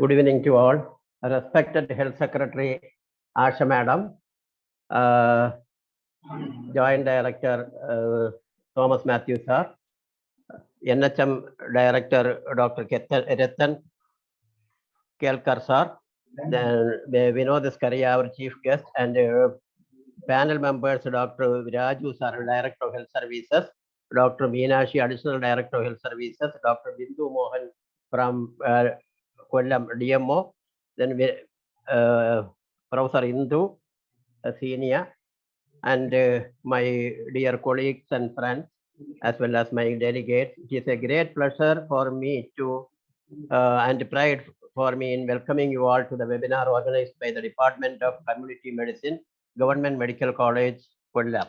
Good evening to all. Respected Health Secretary Asha Madam, Joint Director Thomas Matthews sir, NHM Director Dr. Ratan Kelkar sir, then Vinod Skaria, our Chief Guest, and panel members Dr. Viraju sir, Director of Health Services, Dr. Meenashi, Additional Director of Health Services, Dr. Bindu Mohan from Kollam DMO, then Professor Indu, a senior, and my dear colleagues and friends, as well as my delegates. It is a great pleasure for me to and pride for me in welcoming you all to the webinar organized by the Department of Community Medicine, Government Medical College, Kollam.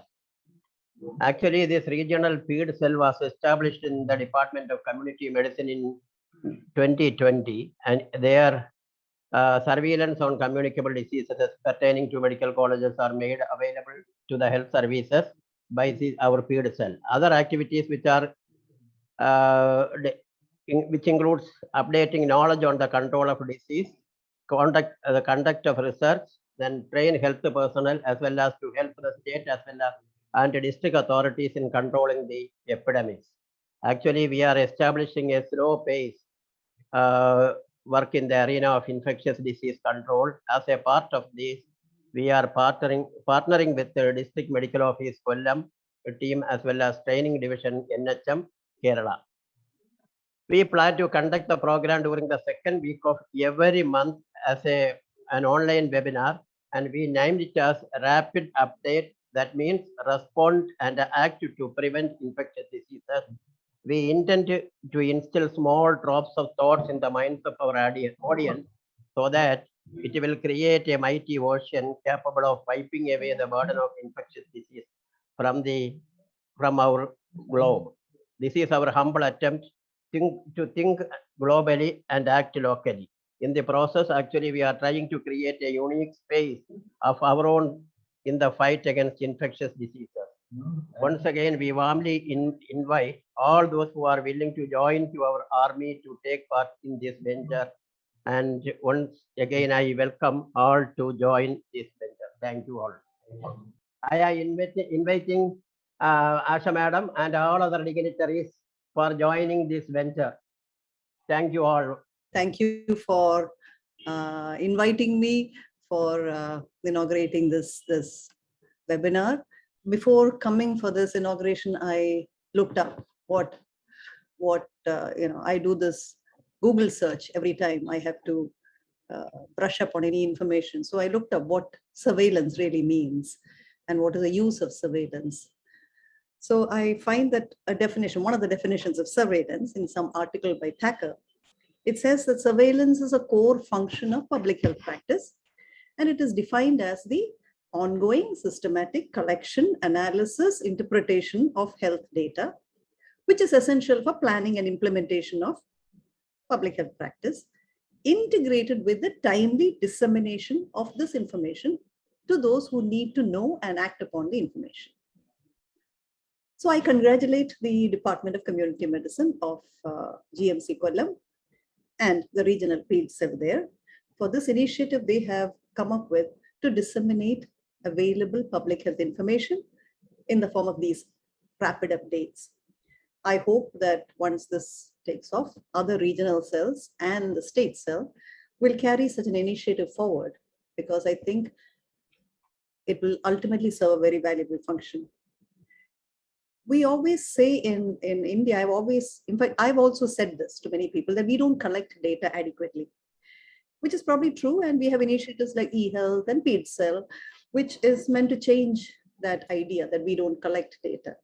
Actually, this regional PED cell was established in the Department of Community Medicine in 2020, and their surveillance on communicable diseases pertaining to medical colleges are made available to the health services by our PED cell. Other activities which are which includes updating knowledge on the control of disease, the conduct of research, then train health personnel as well as to help the state as well as and district authorities in controlling the epidemics. Actually, we are establishing a slow pace work in the arena of infectious disease control. As a part of this, we are partnering with the District Medical Office Kollam team as well as Training Division NHM Kerala. We plan to conduct the program during the second week of every month as an online webinar, and we named it as Rapid Update. That means respond and act to prevent infectious diseases. We intend to instill small drops of thoughts in the minds of our audience so that it will create a mighty ocean capable of wiping away the burden of infectious disease from our globe. This is our humble attempt to think globally and act locally. In the process, actually, we are trying to create a unique space of our own in the fight against infectious diseases. Once again, we warmly invite all those who are willing to join to our army to take part in this venture. And once again, I welcome all to join this venture. Thank you all. I am inviting Asha Madam and all other dignitaries for joining this venture. Thank you all. Thank you for inviting me for inaugurating this webinar. Before coming for this inauguration, I looked up what I do this Google search every time I have to brush up on any information. So I looked up what surveillance really means and what is the use of surveillance. So I find that a definition, one of the definitions of surveillance in some article by Thacker, it says that surveillance is a core function of public health practice, and it is defined as the ongoing systematic collection, analysis, interpretation of health data, which is essential for planning and implementation of public health practice, integrated with the timely dissemination of this information to those who need to know and act upon the information. So I congratulate the Department of Community Medicine of GMC Kollam and the regional PED cell there for this initiative they have come up with to disseminate available public health information in the form of these rapid updates. I hope that once this takes off, other regional cells and the state cell will carry such an initiative forward, because I think it will ultimately serve a very valuable function. We always say in India, I've also said this to many people, that we don't collect data adequately, which is probably true. And we have initiatives like eHealth and PED cell, which is meant to change that idea that we don't collect data.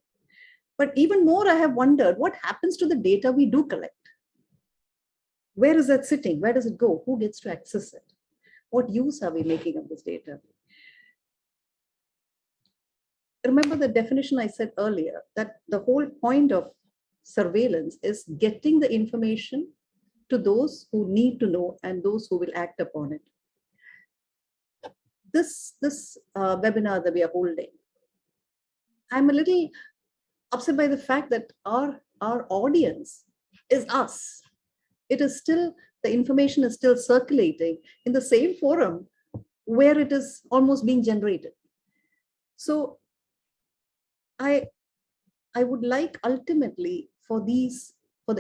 But even more, I have wondered what happens to the data we do collect. Where is that sitting? Where does it go? Who gets to access it? What use are we making of this data? Remember the definition I said earlier, that the whole point of surveillance is getting the information to those who need to know and those who will act upon it. This webinar that we are holding, I'm a little upset by the fact that our audience is us. It is still the information is still circulating in the same forum where it is almost being generated. So I would like ultimately for the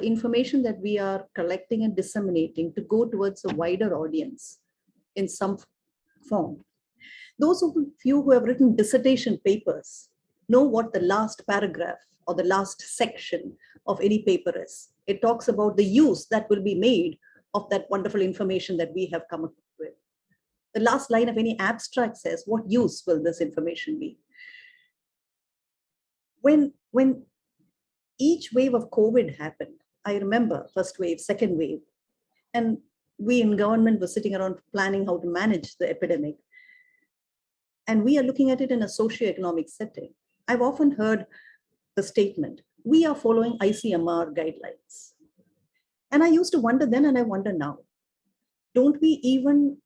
information that we are collecting and disseminating to go towards a wider audience in some form. Those of you who have written dissertation papers know what the last paragraph or the last section of any paper is. It talks about the use that will be made of that wonderful information that we have come up with. The last line of any abstract says, what use will this information be? When each wave of COVID happened, I remember first wave, second wave, and we in government were sitting around planning how to manage the epidemic. And we are looking at it in a socioeconomic setting. I've often heard the statement, we are following ICMR guidelines. And I used to wonder then and I wonder now, don't we even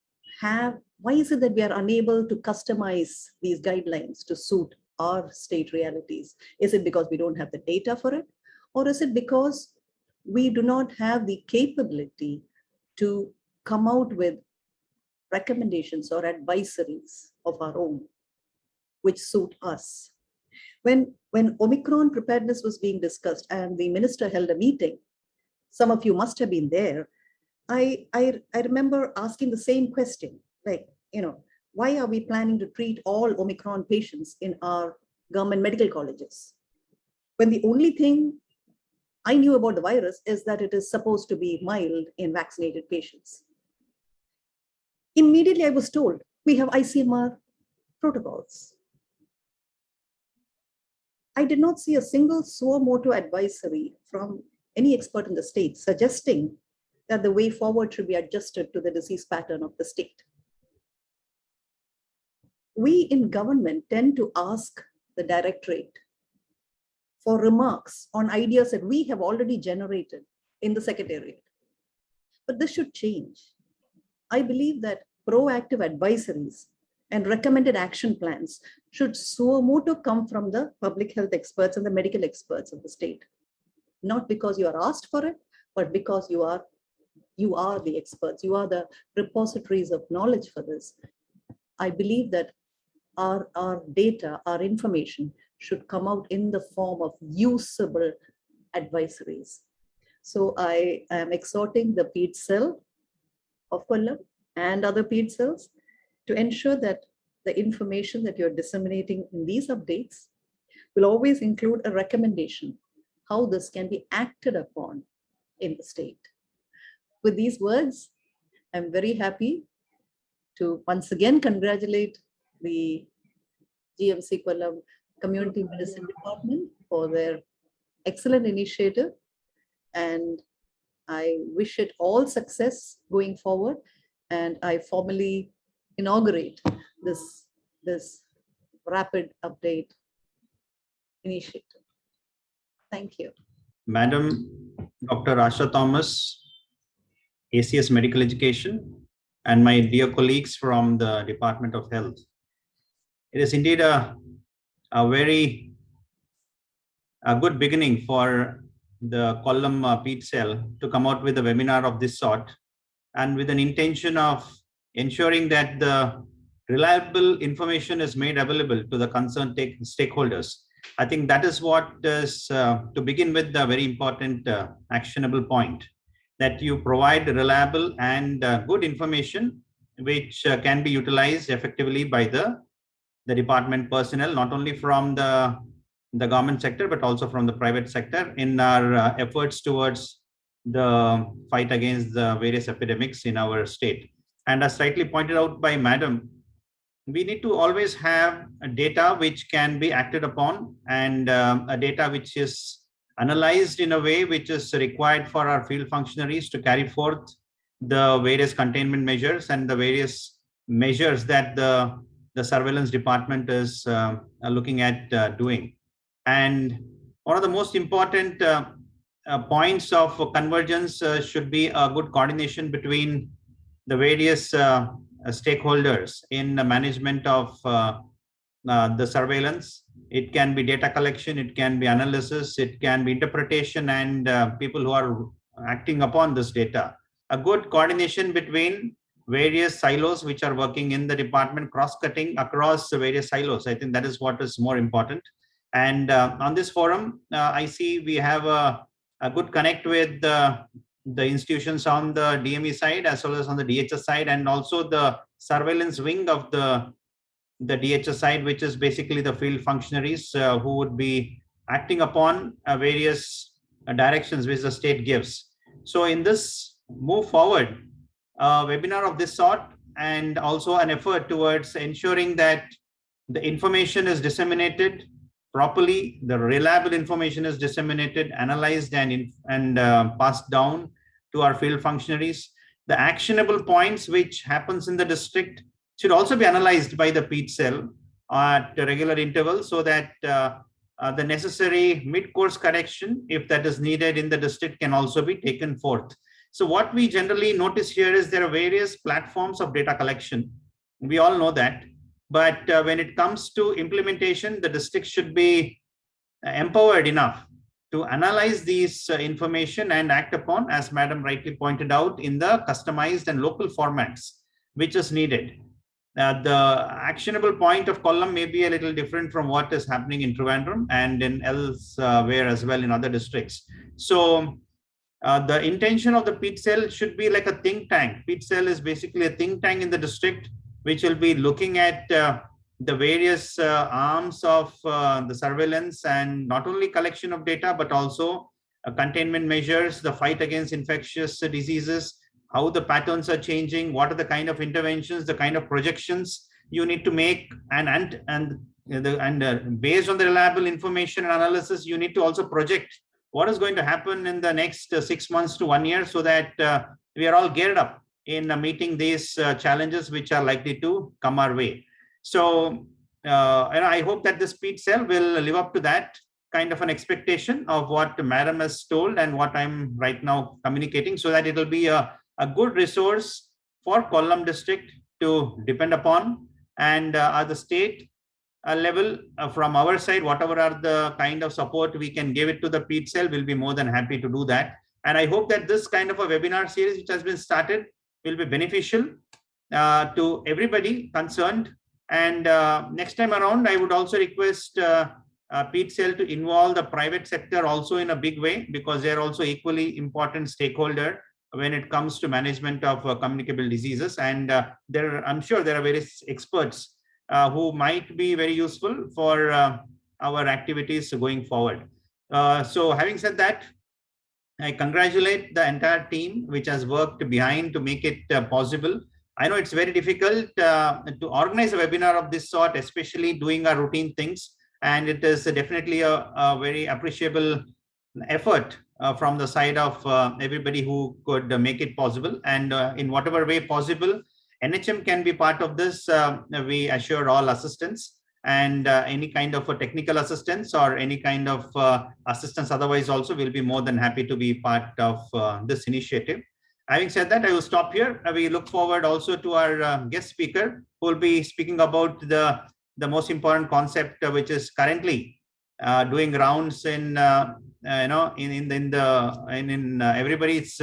have, why is it that we are unable to customize these guidelines to suit our state realities? Is it because we don't have the data for it? Or is it because we do not have the capability to come out with recommendations or advisories of our own, which suit us? When Omicron preparedness was being discussed and the minister held a meeting, some of you must have been there, I remember asking the same question, like, why are we planning to treat all Omicron patients in our government medical colleges? When the only thing I knew about the virus is that it is supposed to be mild in vaccinated patients. Immediately I was told, we have ICMR protocols. I did not see a single suo motu advisory from any expert in the state suggesting that the way forward should be adjusted to the disease pattern of the state. We in government tend to ask the directorate for remarks on ideas that we have already generated in the secretariat. But this should change. I believe that proactive advisories and recommended action plans should suo motu come from the public health experts and the medical experts of the state. Not because you are asked for it, but because you are the experts, you are the repositories of knowledge for this. I believe that our data, our information should come out in the form of usable advisories. So I am exhorting the PEED cell of Kollam and other PEED cells to ensure that the information that you're disseminating in these updates will always include a recommendation how this can be acted upon in the state. With these words, I'm very happy to once again congratulate the GMC Kollam Community Medicine Department for their excellent initiative. And I wish it all success going forward. And I formally inaugurate this rapid update initiative. Thank you. Madam Dr. Asha Thomas, ACS Medical Education, and my dear colleagues from the Department of Health. It is indeed a very good beginning for the Kollam PEED cell to come out with a webinar of this sort, and with an intention of ensuring that the reliable information is made available to the concerned stakeholders. I think that is what is, to begin with, the very important actionable point, that you provide reliable and good information which can be utilized effectively by the department personnel, not only from the government sector, but also from the private sector in our efforts towards the fight against the various epidemics in our state. And as rightly pointed out by Madam, we need to always have a data which can be acted upon, and a data which is analyzed in a way which is required for our field functionaries to carry forth the various containment measures and the various measures that the surveillance department is looking at doing. And one of the most important points of convergence should be a good coordination between the various stakeholders in the management of the surveillance. It can be data collection, it can be analysis, it can be interpretation, and people who are acting upon this data. a good coordination between various silos which are working in the department, cross-cutting across the various silos. I think that is what is more important. And on this forum, I see we have a good connect with the institutions on the DME side as well as on the DHS side, and also the surveillance wing of the DHS side, which is basically the field functionaries who would be acting upon various directions which the state gives. So in this move forward, a webinar of this sort, and also an effort towards ensuring that the information is disseminated properly, the reliable information is disseminated, analyzed, and passed down to our field functionaries. The actionable points which happens in the district should also be analyzed by the PEAT cell at regular intervals, so that the necessary mid-course correction, if that is needed in the district, can also be taken forth. So what we generally notice here is there are various platforms of data collection. We all know that. But when it comes to implementation, the district should be empowered enough to analyze these information and act upon, as Madam rightly pointed out, in the customized and local formats, which is needed. The actionable point of Kollam may be a little different from what is happening in Trivandrum and in elsewhere as well in other districts. So the intention of the PEAT cell should be like a think tank. PEAT cell is basically a think tank in the district, which will be looking at the various arms of the surveillance, and not only collection of data, but also containment measures, the fight against infectious diseases, how the patterns are changing, what are the kind of interventions, the kind of projections you need to make, and based on the reliable information and analysis, you need to also project what is going to happen in the next 6 months to 1 year, so that we are all geared up in meeting these challenges which are likely to come our way. So and I hope that this PEAT cell will live up to that kind of an expectation of what Madam has told and what I'm right now communicating, so that it will be a good resource for Kollam district to depend upon, and at the state level, from our side, whatever are the kind of support we can give it to the PEAT cell, we'll be more than happy to do that. And I hope that this kind of a webinar series which has been started will be beneficial to everybody concerned. And next time around, I would also request PEAT cell to involve the private sector also in a big way, because they're also equally important stakeholder when it comes to management of communicable diseases. And I'm sure there are various experts who might be very useful for our activities going forward. So having said that, I congratulate the entire team which has worked behind to make it possible. I know it's very difficult to organize a webinar of this sort, especially doing our routine things. And it is definitely a very appreciable effort from the side of everybody who could make it possible. And in whatever way possible, NHM can be part of this. We assure all assistance, and any kind of a technical assistance or any kind of assistance otherwise also, will be more than happy to be part of this initiative. Having said that, I will stop here. We look forward also to our guest speaker, who will be speaking about the most important concept, which is currently doing rounds in everybody's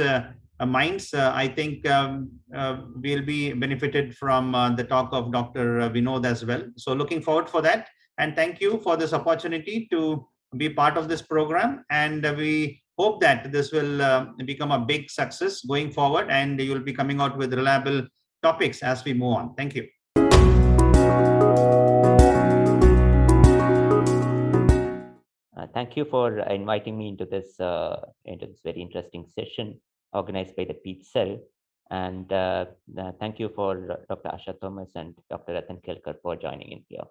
minds. I think we'll be benefited from the talk of Dr. Vinod as well. So looking forward for that. And thank you for this opportunity to be part of this program. And we hope that this will become a big success going forward, and you'll be coming out with reliable topics as we move on. Thank you. Thank you for inviting me into this very interesting session organized by the PEAT cell. And thank you for Dr. Asha Thomas and Dr. Ratan Kelkar for joining in here.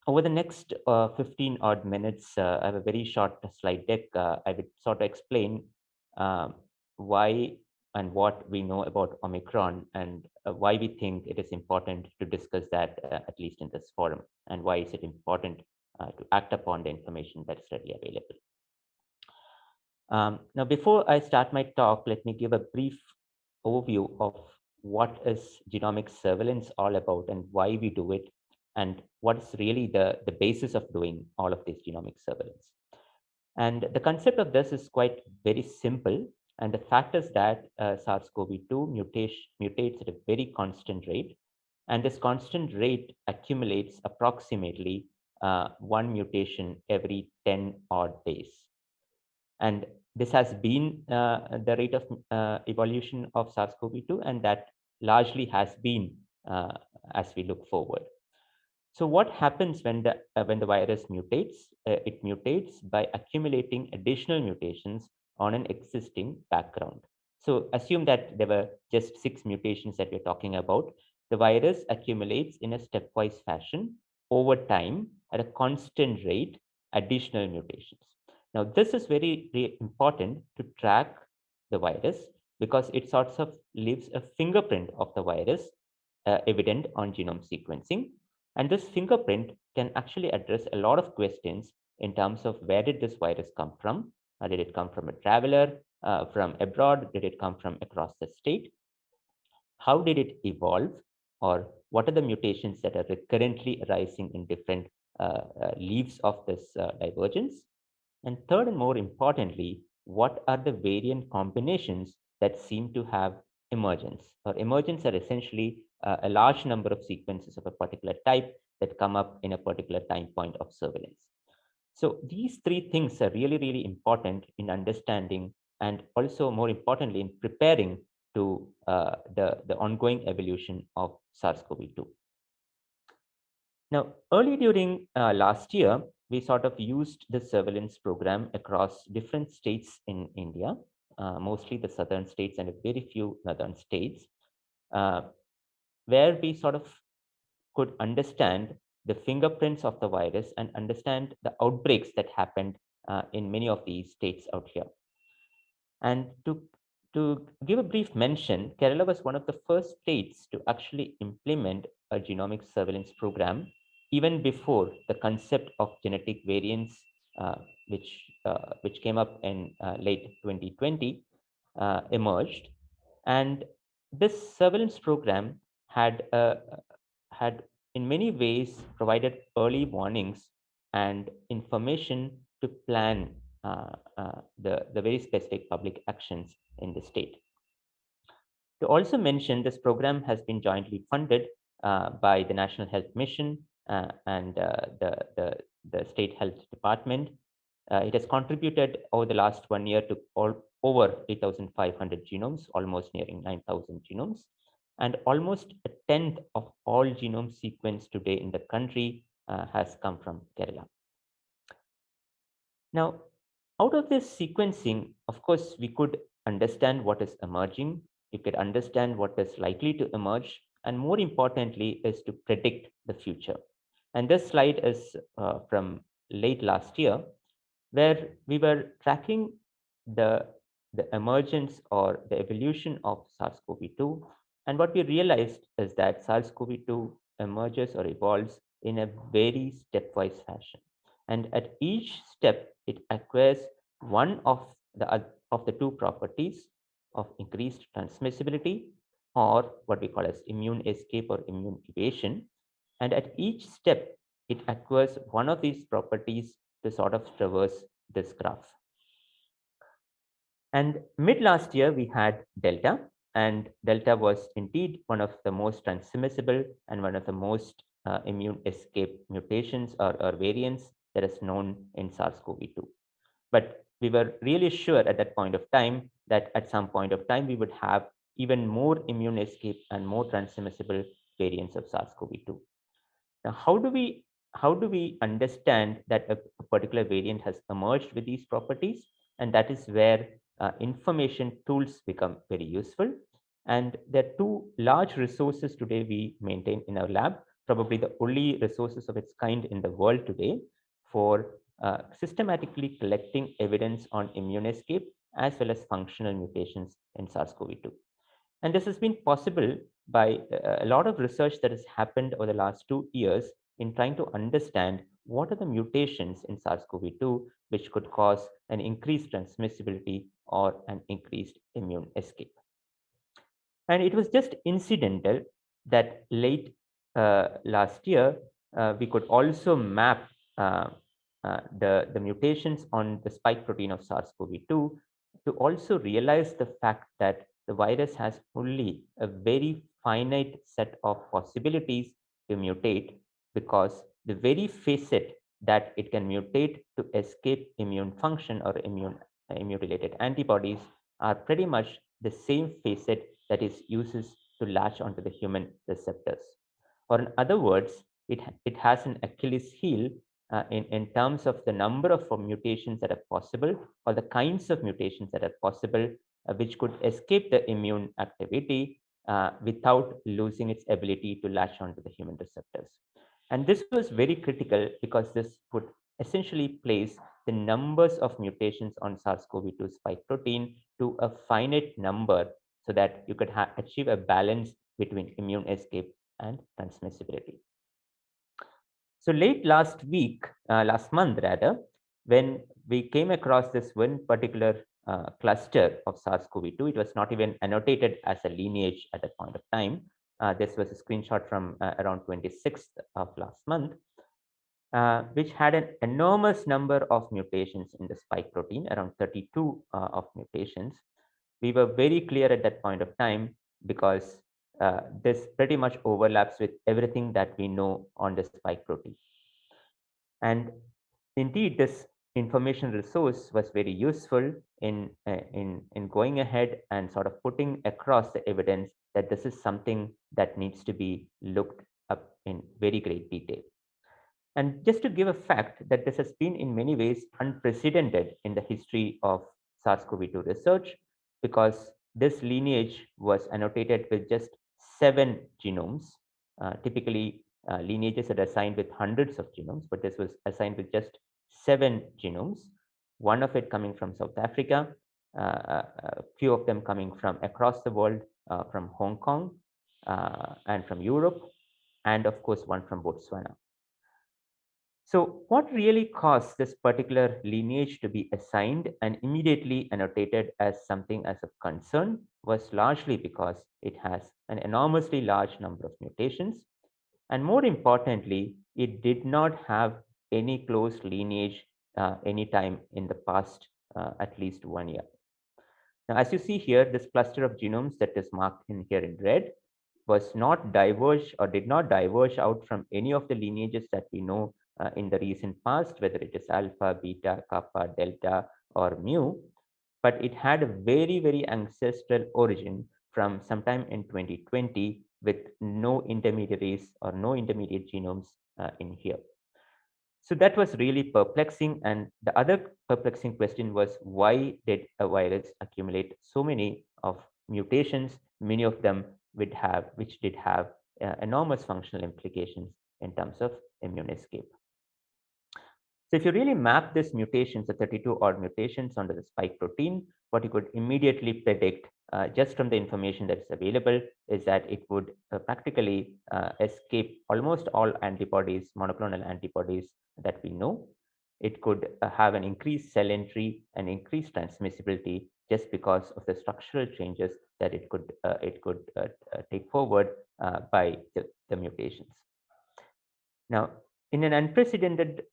Over the next 15 odd minutes, I have a very short slide deck. I would sort of explain why and what we know about Omicron, and why we think it is important to discuss that at least in this forum, and why is it important to act upon the information that's readily available. Now, before I start my talk, let me give a brief overview of what is genomic surveillance all about and why we do it, and what is really the basis of doing all of this genomic surveillance. And the concept of this is quite very simple. And the fact is that SARS-CoV-2 mutates at a very constant rate. And this constant rate accumulates approximately one mutation every 10 odd days. And this has been the rate of evolution of SARS-CoV-2, and that largely has been as we look forward. So what happens when the virus mutates? It mutates by accumulating additional mutations on an existing background. So assume that there were just 6 mutations that we're talking about. The virus accumulates in a stepwise fashion over time at a constant rate, additional mutations. Now, this is very, very important to track the virus because it sort of leaves a fingerprint of the virus evident on genome sequencing. And this fingerprint can actually address a lot of questions in terms of where did this virus come from? Did it come from a traveler from abroad? Did it come from across the state? How did it evolve? Or what are the mutations that are recurrently arising in different leaves of this divergence? And third, and more importantly, what are the variant combinations that seem to have emergence? Or emergence are essentially a large number of sequences of a particular type that come up in a particular time point of surveillance. So these three things are really, really important in understanding and also more importantly in preparing to the ongoing evolution of SARS-CoV-2. Now, early during last year, we sort of used the surveillance program across different states in India, mostly the southern states and a very few northern states, where we sort of could understand the fingerprints of the virus and understand the outbreaks that happened in many of these states out here. And to give a brief mention, Kerala was one of the first states to actually implement a genomic surveillance program, even before the concept of genetic variants, which came up in late 2020, emerged. And this surveillance program had in many ways provided early warnings and information to plan the very specific public actions in the state. To also mention, this program has been jointly funded by the National Health Mission and the State Health Department. It has contributed over the last 1 year to over 8,500 genomes, almost nearing 9,000 genomes. And almost a tenth of all genomes sequenced today in the country has come from Kerala. Now, out of this sequencing, of course, we could understand what is emerging. We could understand what is likely to emerge. And more importantly, is to predict the future. And this slide is from late last year, where we were tracking the emergence or the evolution of SARS-CoV-2. And what we realized is that SARS-CoV-2 emerges or evolves in a very stepwise fashion. And at each step, it acquires one of the two properties of increased transmissibility, or what we call as immune escape or immune evasion. And at each step, it acquires one of these properties to sort of traverse this graph. And mid last year, we had Delta, and Delta was indeed one of the most transmissible and one of the most immune escape mutations or variants that is known in SARS-CoV-2. But we were really sure at that point of time that at some point of time, we would have even more immune escape and more transmissible variants of SARS-CoV-2. Now, how do we understand that a particular variant has emerged with these properties? And that is where information tools become very useful. And there are two large resources today we maintain in our lab, probably the only resources of its kind in the world today for systematically collecting evidence on immune escape as well as functional mutations in SARS-CoV-2. And this has been possible by a lot of research that has happened over the last 2 years in trying to understand what are the mutations in SARS-CoV-2 which could cause an increased transmissibility or an increased immune escape. And it was just incidental that late last year, we could also map the mutations on the spike protein of SARS-CoV-2 to also realize the fact that the virus has only a very finite set of possibilities to mutate, because the very facet that it can mutate to escape immune function or immune related antibodies are pretty much the same facet that is uses to latch onto the human receptors. Or in other words, it has an Achilles heel in terms of the number of mutations that are possible, or the kinds of mutations that are possible, which could escape the immune activity without losing its ability to latch onto the human receptors. And this was very critical because this would essentially place the numbers of mutations on SARS-CoV-2 spike protein to a finite number so that you could achieve a balance between immune escape and transmissibility. So late last month rather, when we came across this one particular cluster of SARS-CoV-2, it was not even annotated as a lineage at that point of time. This was a screenshot from around 26th of last month, which had an enormous number of mutations in the spike protein, around 32 of mutations. We were very clear at that point of time because this pretty much overlaps with everything that we know on the spike protein. And indeed, this information resource was very useful in going ahead and sort of putting across the evidence that this is something that needs to be looked up in very great detail. And just to give a fact that this has been in many ways unprecedented in the history of SARS-CoV-2 research, because this lineage was annotated with just 7 genomes. Typically, lineages are assigned with hundreds of genomes, but this was assigned with just 7 genomes, one of it coming from South Africa, a few of them coming from across the world, from Hong Kong and from Europe, and of course, one from Botswana. So what really caused this particular lineage to be assigned and immediately annotated as something as of concern was largely because it has an enormously large number of mutations. And more importantly, it did not have any close lineage anytime in the past at least 1 year. Now, as you see here, this cluster of genomes that is marked in here in red was not diverged or did not diverge out from any of the lineages that we know in the recent past, whether it is alpha, beta, kappa, delta, or mu, but it had a very, very ancestral origin from sometime in 2020 with no intermediaries or no intermediate genomes in here. So that was really perplexing. And the other perplexing question was, why did a virus accumulate so many of mutations, many of them which did have enormous functional implications in terms of immune escape. So if you really map these mutations, the 32 odd mutations onto the spike protein, what you could immediately predict just from the information that is available is that it would practically escape almost all antibodies, monoclonal antibodies that we know. It could have an increased cell entry and increased transmissibility just because of the structural changes that it could take forward by the mutations. Now, in an unprecedented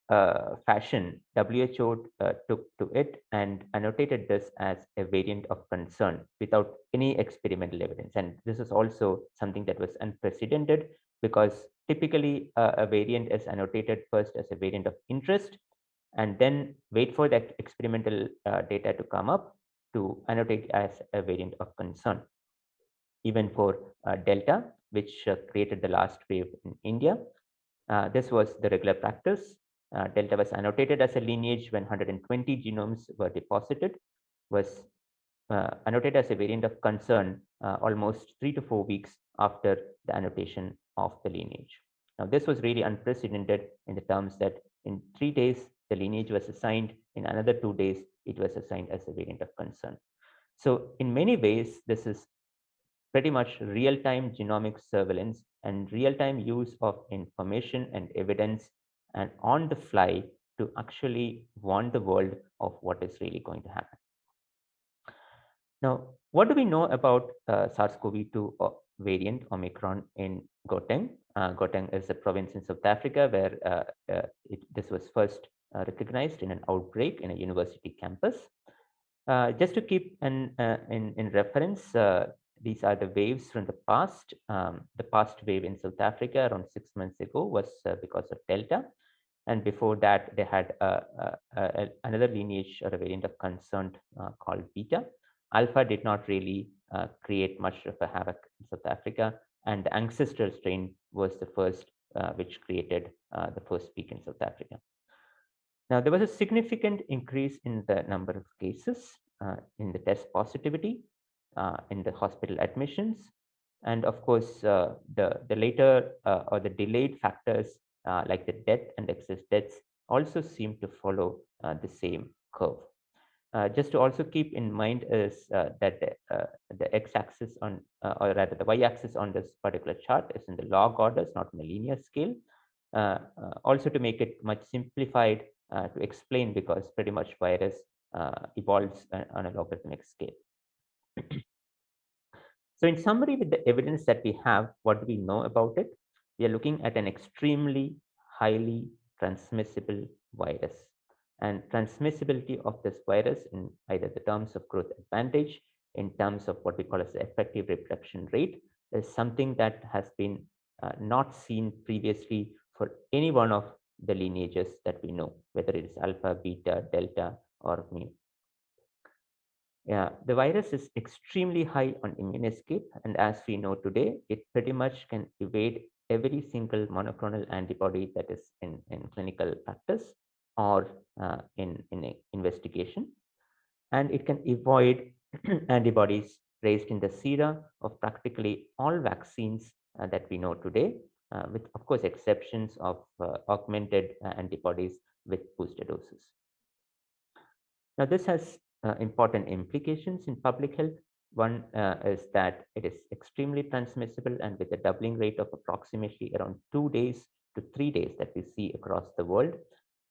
fashion, WHO took to it and annotated this as a variant of concern without any experimental evidence. And this is also something that was unprecedented because typically a variant is annotated first as a variant of interest and then wait for that experimental data to come up to annotate as a variant of concern. Even for Delta, which created the last wave in India, this was the regular practice. Delta was annotated as a lineage when 120 genomes were deposited, was annotated as a variant of concern almost 3 to 4 weeks after the annotation of the lineage. Now, this was really unprecedented in the terms that in 3 days, the lineage was assigned. In another 2 days, it was assigned as a variant of concern. So in many ways, this is pretty much real-time genomic surveillance and real-time use of information and evidence and on the fly to actually warn the world of what is really going to happen. Now, what do we know about SARS-CoV-2 variant Omicron in Gauteng? Gauteng is a province in South Africa where this was first recognized in an outbreak in a university campus. Just to keep in reference, these are the waves from the past. The past wave in South Africa around 6 months ago was because of Delta. And before that, they had another lineage or a variant of concern called Beta. Alpha did not really create much of a havoc in South Africa. And the ancestral strain was the first which created the first peak in South Africa. Now, there was a significant increase in the number of cases, in the test positivity, in the hospital admissions, and of course, the later or the delayed factors like the death and excess deaths also seem to follow the same curve. Just to also keep in mind is that the x-axis on, or rather the y-axis on this particular chart is in the log orders, not in a linear scale. Also to make it much simplified to explain, because pretty much virus evolves on a logarithmic scale. So in summary, with the evidence that we have, what do we know about it? We are looking at an extremely highly transmissible virus. And transmissibility of this virus in either the terms of growth advantage, in terms of what we call as the effective reproduction rate, is something that has been not seen previously for any one of the lineages that we know, whether it is alpha, beta, delta, or mu. Yeah, the virus is extremely high on immune escape, and as we know today, it pretty much can evade every single monoclonal antibody that is in clinical practice or in investigation. And it can avoid antibodies raised in the sera of practically all vaccines that we know today, with, of course, exceptions of augmented antibodies with booster doses. Now, this has important implications in public health. One is that it is extremely transmissible, and with a doubling rate of approximately around 2 days to 3 days that we see across the world,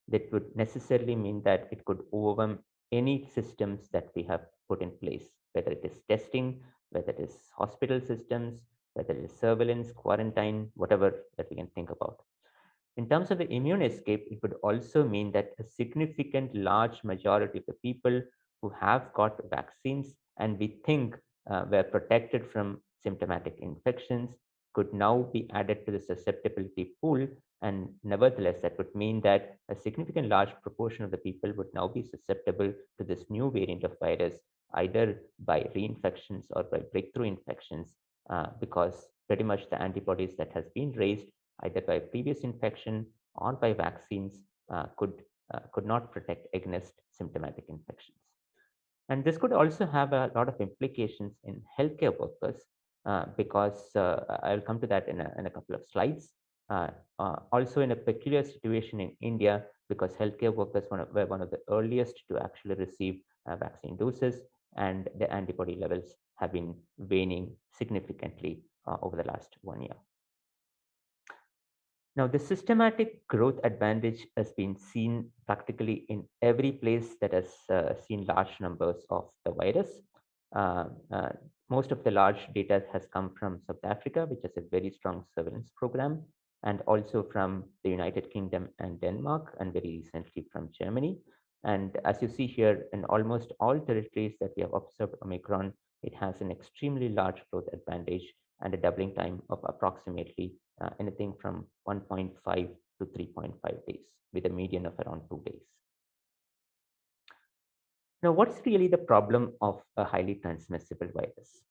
that would necessarily mean that it could overwhelm any systems that we have put in place, whether it is testing, whether it is hospital systems, whether it is surveillance, quarantine, whatever that we can think about. In terms of the immune escape, it would also mean that a significant large majority of the people who have got vaccines and we think were protected from symptomatic infections could now be added to the susceptibility pool. And nevertheless, that would mean that a significant large proportion of the people would now be susceptible to this new variant of virus, either by reinfections or by breakthrough infections, because pretty much the antibodies that has been raised either by previous infection or by vaccines could not protect against symptomatic infections. And this could also have a lot of implications in healthcare workers, because I'll come to that in a couple of slides. Also in a peculiar situation in India, because healthcare workers were one of the earliest to actually receive vaccine doses, and the antibody levels have been waning significantly over the last 1 year. Now, the systematic growth advantage has been seen practically in every place that has seen large numbers of the virus. Most of the large data has come from South Africa, which has a very strong surveillance program, and also from the United Kingdom and Denmark, and very recently from Germany. And as you see here, in almost all territories that we have observed Omicron, it has an extremely large growth advantage and a doubling time of approximately anything from 1.5 to 3.5 days, with a median of around 2 days. Now, what's really the problem of a highly transmissible virus?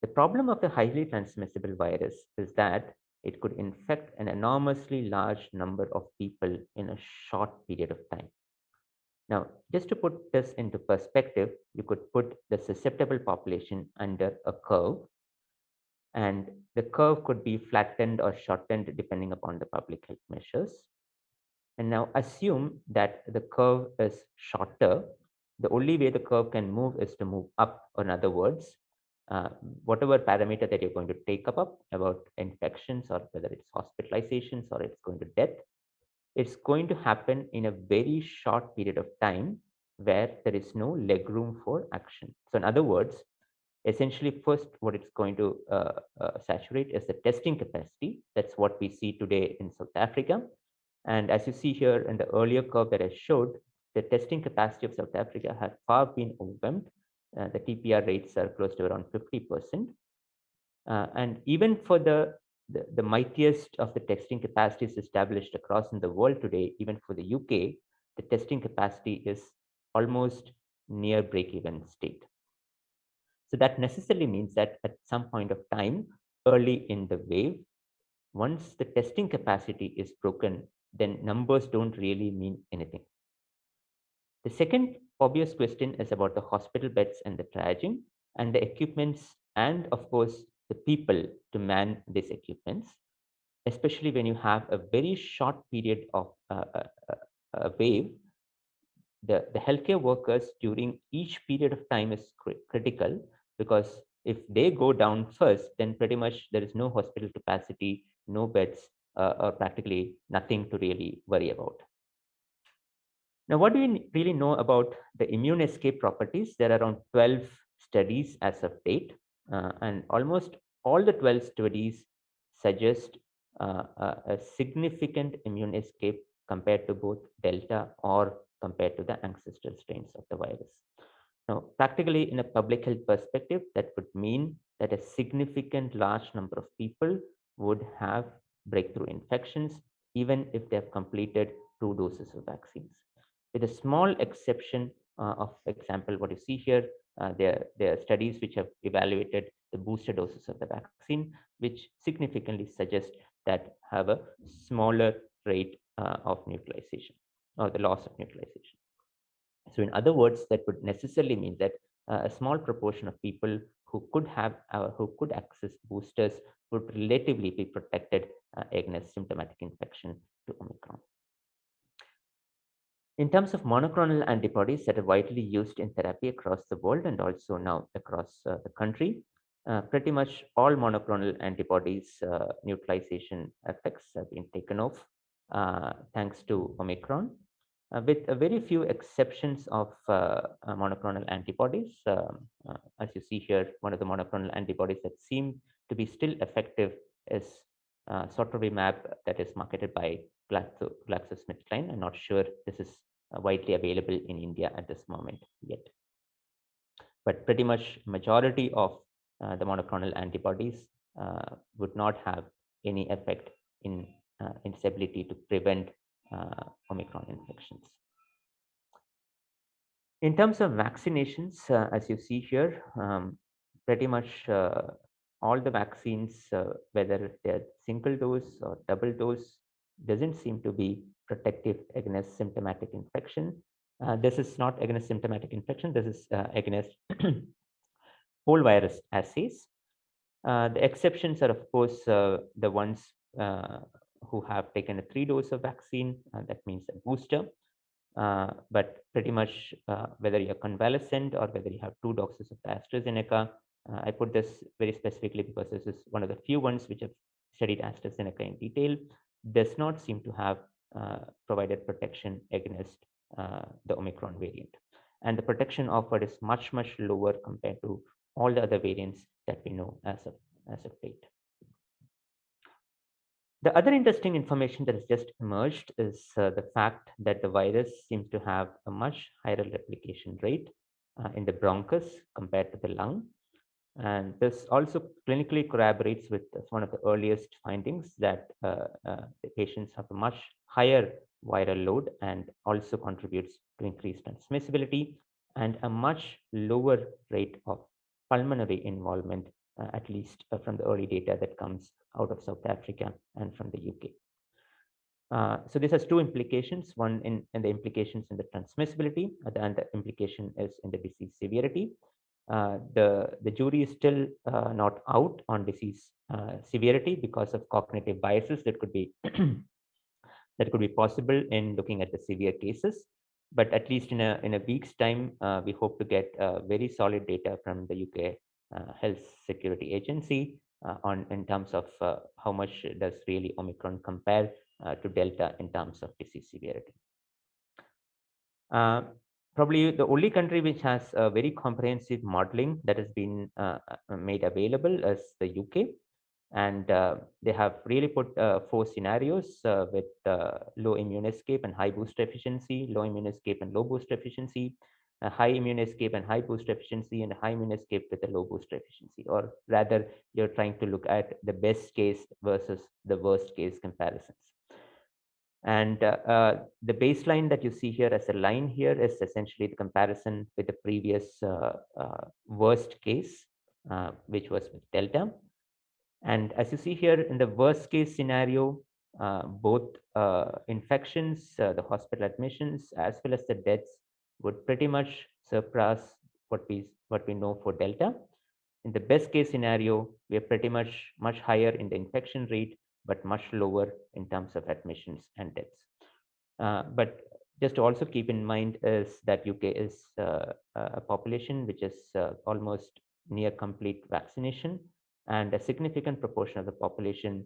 The problem of the highly transmissible virus is that it could infect an enormously large number of people in a short period of time. Now, just to put this into perspective, you could put the susceptible population under a curve, and the curve could be flattened or shortened depending upon the public health measures. And now assume that the curve is shorter. The only way the curve can move is to move up. Or in other words, whatever parameter that you're going to take up about infections, or whether it's hospitalizations or it's going to death, it's going to happen in a very short period of time where there is no leg room for action. So in other words, essentially, first, what it's going to saturate is the testing capacity. That's what we see today in South Africa. And as you see here in the earlier curve that I showed, the testing capacity of South Africa has far been overwhelmed. The TPR rates are close to around 50%. And even for the mightiest of the testing capacities established across in the world today, even for the UK, the testing capacity is almost near break-even state. So that necessarily means that at some point of time, early in the wave, once the testing capacity is broken, then numbers don't really mean anything. The second obvious question is about the hospital beds and the triaging and the equipments and of course the people to man these equipments, especially when you have a very short period of a wave. The healthcare workers during each period of time is critical, because if they go down first, then pretty much there is no hospital capacity, no beds, or practically nothing to really worry about. Now, what do we really know about the immune escape properties? There are around 12 studies as of date, and almost all the 12 studies suggest a significant immune escape compared to both Delta or compared to the ancestral strains of the virus. Now, practically in a public health perspective, that would mean that a significant large number of people would have breakthrough infections, even if they have completed 2 doses of vaccines. With a small exception of example, what you see here, there are studies which have evaluated the booster doses of the vaccine, which significantly suggest that have a smaller rate of neutralization or the loss of neutralization. So in other words, that would necessarily mean that a small proportion of people who could have who could access boosters would relatively be protected against symptomatic infection to Omicron. In terms of monoclonal antibodies that are widely used in therapy across the world and also now across the country, pretty much all monoclonal antibodies neutralization effects have been taken off thanks to Omicron, with a very few exceptions of monoclonal antibodies. As you see here, one of the monoclonal antibodies that seem to be still effective is sotrovimab, that is marketed by GlaxoSmithKline. I'm not sure this is widely available in India at this moment yet. But pretty much majority of the monoclonal antibodies would not have any effect in its ability to prevent Omicron infections. In terms of vaccinations, as you see here, pretty much all the vaccines, whether they're single dose or double dose, doesn't seem to be protective against symptomatic infection. This is not against symptomatic infection, this is against whole virus assays. The exceptions are, of course, the ones who have taken a 3 dose of vaccine, that means a booster. But pretty much whether you're convalescent or whether you have 2 doses of AstraZeneca, I put this very specifically because this is one of the few ones which have studied AstraZeneca in detail, does not seem to have provided protection against the Omicron variant. And the protection offered is much, much lower compared to all the other variants that we know as of date. The other interesting information that has just emerged is the fact that the virus seems to have a much higher replication rate in the bronchus compared to the lung. And this also clinically corroborates with one of the earliest findings that the patients have a much higher viral load and also contributes to increased transmissibility and a much lower rate of pulmonary involvement, at least from the early data that comes out of South Africa and from the UK. So this has 2 implications, one in the implications in the transmissibility, and the implication is in the disease severity. The jury is still not out on disease severity because of cognitive biases that could be that could be possible in looking at the severe cases. But at least in a week's time, we hope to get very solid data from the UK Health Security Agency in terms of how much does really Omicron compare to Delta in terms of disease severity. Probably the only country which has a very comprehensive modeling that has been made available is the UK. And they have really put 4 scenarios with low immune escape and high boost efficiency, low immune escape and low boost efficiency, a high immune escape and high boost efficiency, and a high immune escape with a low boost efficiency. Or rather, you're trying to look at the best case versus the worst case comparisons. And the baseline that you see here as a line here is essentially the comparison with the previous worst case, which was with Delta. And as you see here in the worst case scenario, both infections, the hospital admissions, as well as the deaths would pretty much surpass what we know for Delta. In the best case scenario, we are pretty much higher in the infection rate, but much lower in terms of admissions and deaths. But just to also keep in mind is that UK is a population which is almost near complete vaccination, and a significant proportion of the population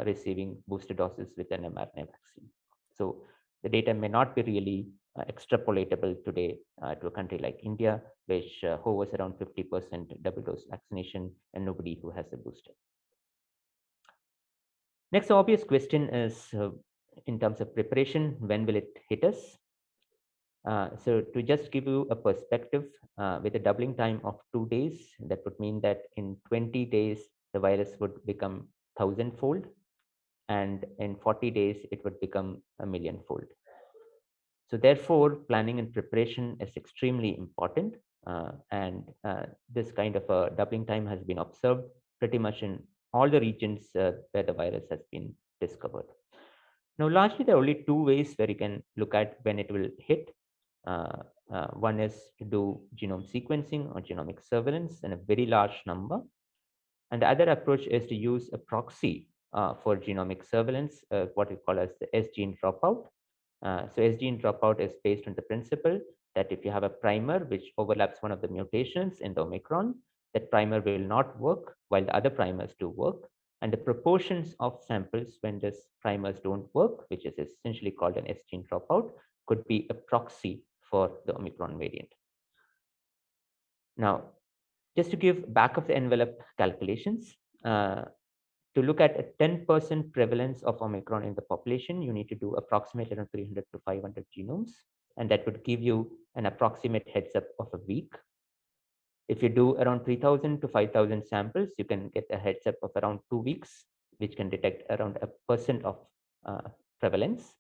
receiving booster doses with an mRNA vaccine. So the data may not be really extrapolatable today to a country like India, which hovers around 50% double dose vaccination and nobody who has a booster. Next obvious question is, in terms of preparation, when will it hit us? So to just give you a perspective, with a doubling time of 2 days, that would mean that in 20 days, the virus would become 1,000-fold, and in 40 days, it would become 1,000,000-fold. So therefore, planning and preparation is extremely important. And this kind of a doubling time has been observed pretty much in all the regions where the virus has been discovered. Now, largely, there are only 2 ways where you can look at when it will hit. One is to do genome sequencing or genomic surveillance in a very large number. And the other approach is to use a proxy for genomic surveillance, what we call as the S-gene dropout. So S-gene dropout is based on the principle that if you have a primer which overlaps one of the mutations in the Omicron, that primer will not work while the other primers do work. And the proportions of samples when these primers don't work, which is essentially called an S-gene dropout, could be a proxy for the Omicron variant. Now, just to give back of the envelope calculations, to look at a 10% prevalence of Omicron in the population, you need to do approximately around 300 to 500 genomes, and that would give you an approximate heads up of a week. If you do around 3,000 to 5,000 samples, you can get a heads up of around 2 weeks, which can detect around 1% of prevalence.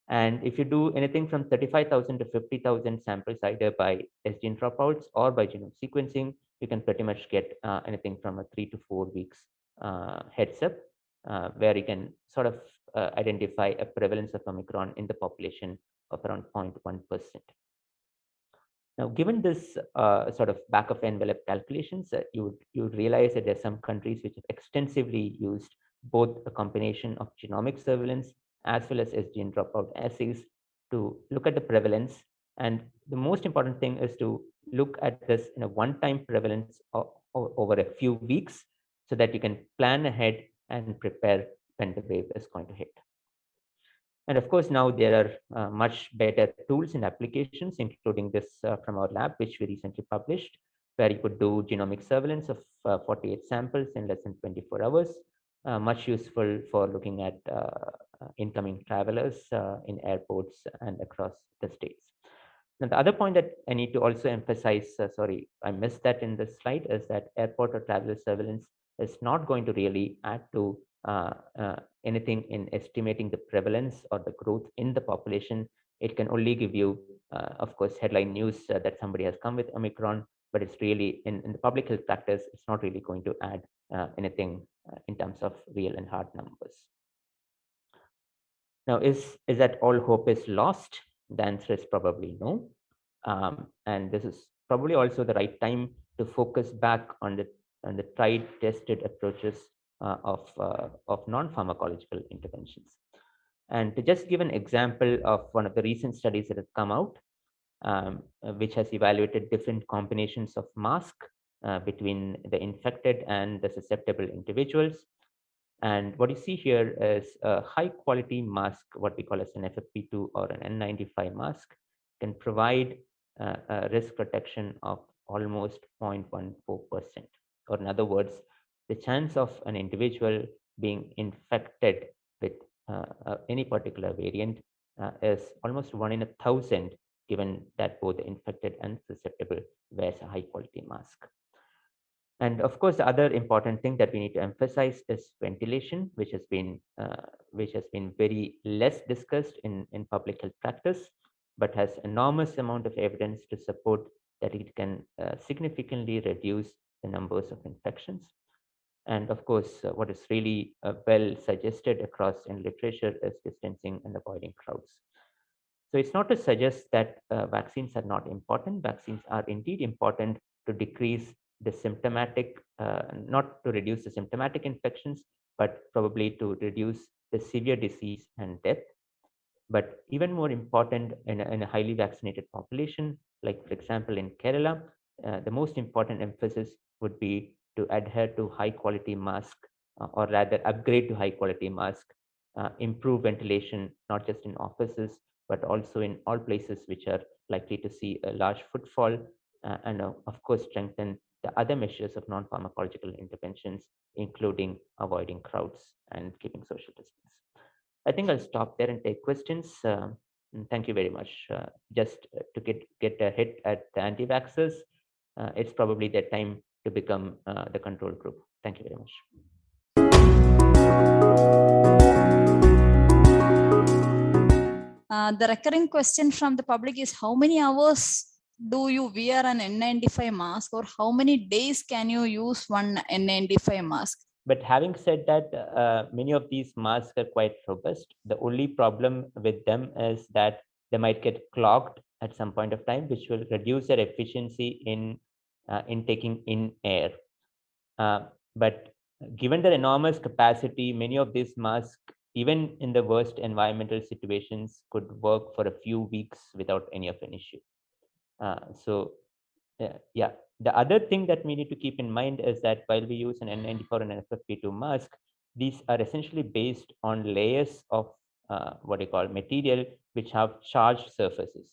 And if you do anything from 35,000 to 50,000 samples, either by S-gene dropouts or by genome sequencing, you can pretty much get anything from a 3 to 4 weeks heads up, where you can sort of identify a prevalence of Omicron in the population of around 0.1%. Now, given this sort of back of envelope calculations, you realize that there are some countries which have extensively used both a combination of genomic surveillance as well as S-gene dropout assays to look at the prevalence. And the most important thing is to look at this in a one-time prevalence over a few weeks, so that you can plan ahead and prepare when the wave is going to hit. And of course, now there are much better tools and applications, including this from our lab, which we recently published, where you could do genomic surveillance of 48 samples in less than 24 hours, much useful for looking at incoming travelers in airports and across the states. Now, the other point that I need to also emphasize, sorry, I missed that in this slide, is that airport or traveler surveillance is not going to really add to anything in estimating the prevalence or the growth in the population. It can only give you, of course, headline news that somebody has come with Omicron, but it's really in the public health practice, it's not really going to add anything in terms of real and hard numbers. Now, is that all hope is lost? The answer is probably no. And this is probably also the right time to focus back on the tried, tested approaches of non-pharmacological interventions. And to just give an example of one of the recent studies that have come out, which has evaluated different combinations of mask between the infected and the susceptible individuals. And what you see here is a high quality mask, what we call as an FFP2 or an N95 mask, can provide a risk protection of almost 0.14%. Or in other words, the chance of an individual being infected with any particular variant is almost 1 in 1,000, given that both the infected and susceptible wears a high quality mask. And of course, the other important thing that we need to emphasize is ventilation, which has been very less discussed in public health practice, but has enormous amount of evidence to support that it can significantly reduce the numbers of infections. And of course, what is really well suggested across in literature is distancing and avoiding crowds. So it's not to suggest that vaccines are not important. Vaccines are indeed important to decrease the symptomatic, not to reduce the symptomatic infections, but probably to reduce the severe disease and death. But even more important in a highly vaccinated population, like for example in Kerala, the most important emphasis would be to adhere to high quality mask, or rather upgrade to high quality mask, improve ventilation, not just in offices, but also in all places which are likely to see a large footfall, and of course strengthen the other measures of non-pharmacological interventions, including avoiding crowds and keeping social distance. I think I'll stop there and take questions. Thank you very much. Just to get a hit at the anti-vaxxers, it's probably their time to become the control group. Thank you very much. The recurring question from the public is, how many hours do you wear an N95 mask, or how many days can you use one N95 mask? But having said that, many of these masks are quite robust. The only problem with them is that they might get clogged at some point of time, which will reduce their efficiency in taking in air. But given their enormous capacity, many of these masks, even in the worst environmental situations, could work for a few weeks without any of an issue. Yeah. The other thing that we need to keep in mind is that while we use an N94 and an FFP2 mask, these are essentially based on layers of what you call material which have charged surfaces.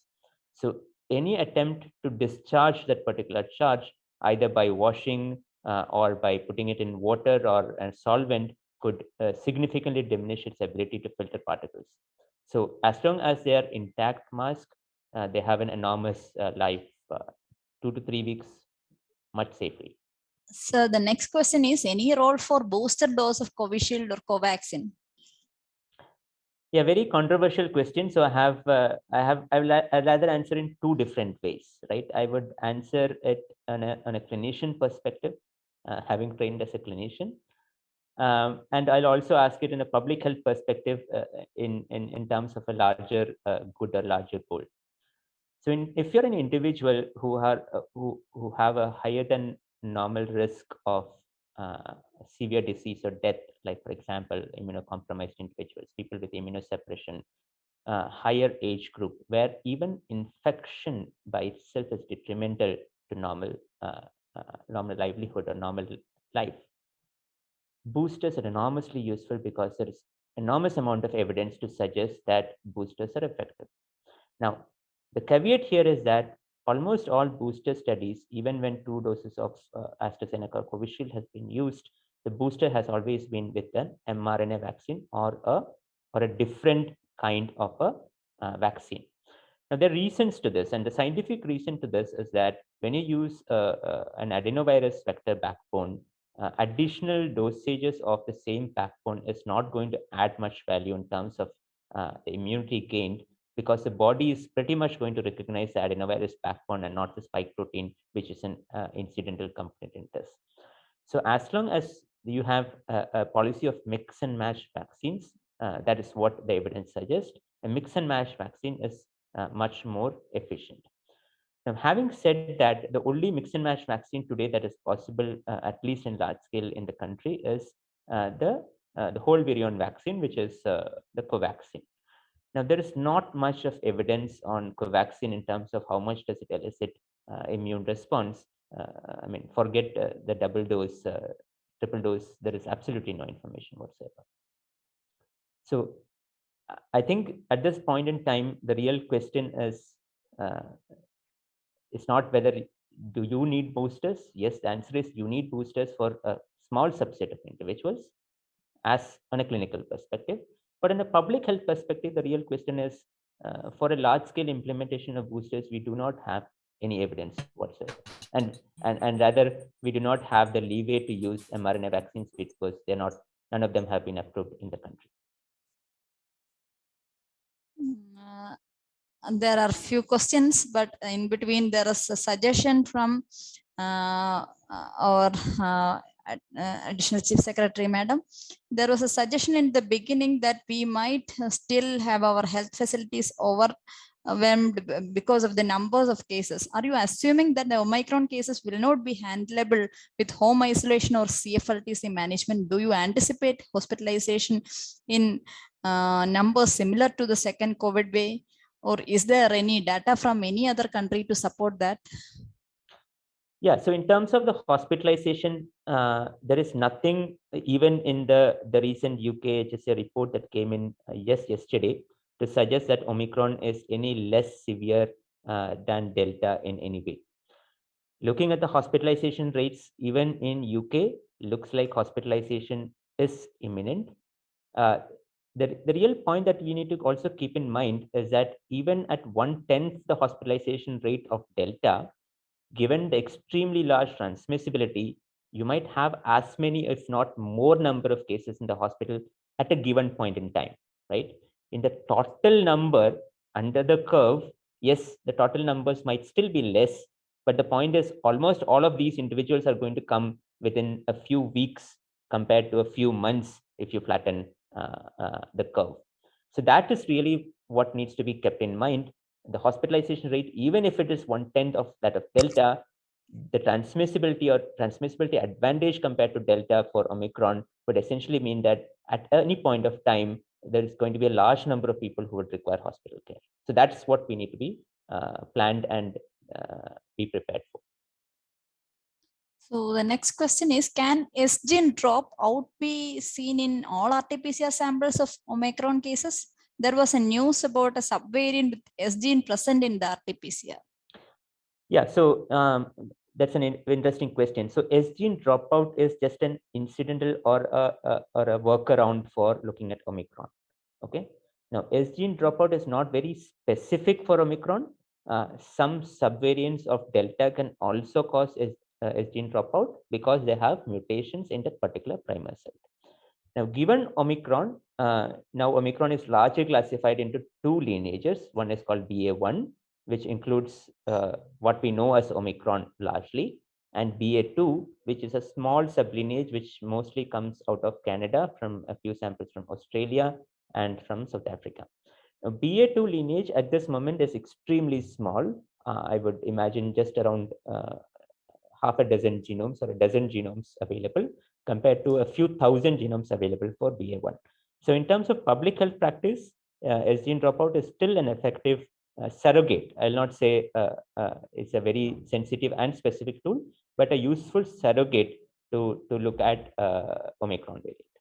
So any attempt to discharge that particular charge, either by washing or by putting it in water or a solvent, could significantly diminish its ability to filter particles. So as long as they are intact masks, they have an enormous life, 2 to 3 weeks, much safely. So the next question is, any role for booster dose of Covishield or Covaxin? Yeah, very controversial question. So I'll rather answer in two different ways, right? I would answer it on a clinician perspective, having trained as a clinician. And I'll also ask it in a public health perspective, in terms of a larger good or larger goal. So if you're an individual who have a higher than normal risk of severe disease or death, like for example, immunocompromised individuals, people with immunosuppression, higher age group, where even infection by itself is detrimental to normal livelihood or normal life, boosters are enormously useful because there is enormous amount of evidence to suggest that boosters are effective. Now, the caveat here is that almost all booster studies, even when 2 doses of AstraZeneca or Covishield has been used, the booster has always been with an mRNA vaccine or a different kind of a vaccine. Now, there are reasons to this, and the scientific reason to this is that when you use an adenovirus vector backbone, additional dosages of the same backbone is not going to add much value in terms of the immunity gained, because the body is pretty much going to recognize the adenovirus backbone and not the spike protein, which is an incidental component in this. So as long as you have a policy of mix and match vaccines, that is what the evidence suggests, a mix and match vaccine is much more efficient. Now, having said that, the only mix and match vaccine today that is possible, at least in large scale in the country, is the whole virion vaccine, which is the Covaxin. Now, there is not much of evidence on Covaxin in terms of how much does it elicit immune response. I mean, forget the double dose, triple dose, there is absolutely no information whatsoever. So I think at this point in time, the real question is, it's not whether do you need boosters. Yes, the answer is you need boosters for a small subset of individuals as on a clinical perspective. But in a public health perspective, the real question is, for a large scale implementation of boosters, we do not have any evidence whatsoever. And rather, we do not have the leeway to use mRNA vaccines because none of them have been approved in the country. There are few questions, but in between there is a suggestion from our Additional Chief Secretary, Madam. There was a suggestion in the beginning that we might still have our health facilities overwhelmed because of the numbers of cases. Are you assuming that the Omicron cases will not be handleable with home isolation or CFLTC management? Do you anticipate hospitalization in numbers similar to the second COVID wave? Or is there any data from any other country to support that? Yeah, so in terms of the hospitalization, there is nothing, even in the recent UK HSA report that came in yesterday, to suggest that Omicron is any less severe than Delta in any way. Looking at the hospitalization rates, even in UK, looks like hospitalization is imminent. The real point that you need to also keep in mind is that even at 1/10 the hospitalization rate of Delta, given the extremely large transmissibility, you might have as many, if not more, number of cases in the hospital at a given point in time, right? In the total number under the curve, yes, the total numbers might still be less, but the point is almost all of these individuals are going to come within a few weeks compared to a few months if you flatten the curve. So that is really what needs to be kept in mind. The hospitalization rate, even if it is 1/10 of that of Delta, the transmissibility advantage compared to Delta for Omicron would essentially mean that at any point of time, there is going to be a large number of people who would require hospital care. So that's what we need to be planned and be prepared for. So the next question is, can S-gene dropout be seen in all RT-PCR samples of Omicron cases? There was a news about a subvariant with S-gene present in the RT-PCR. Yeah, so that's an interesting question. So S-gene dropout is just an incidental or a workaround for looking at Omicron. Okay. Now, S-gene dropout is not very specific for Omicron. Some subvariants of Delta can also cause S-gene dropout because they have mutations in that particular primer site. Now, given Omicron, now Omicron is largely classified into two lineages. One is called BA1, which includes what we know as Omicron largely, and BA2, which is a small sublineage which mostly comes out of Canada from a few samples from Australia and from South Africa. Now, BA2 lineage at this moment is extremely small. I would imagine just around half a dozen genomes or a dozen genomes available compared to a few thousand genomes available for BA1. So in terms of public health practice, S-gene dropout is still an effective surrogate. I'll not say it's a very sensitive and specific tool, but a useful surrogate to look at Omicron variant.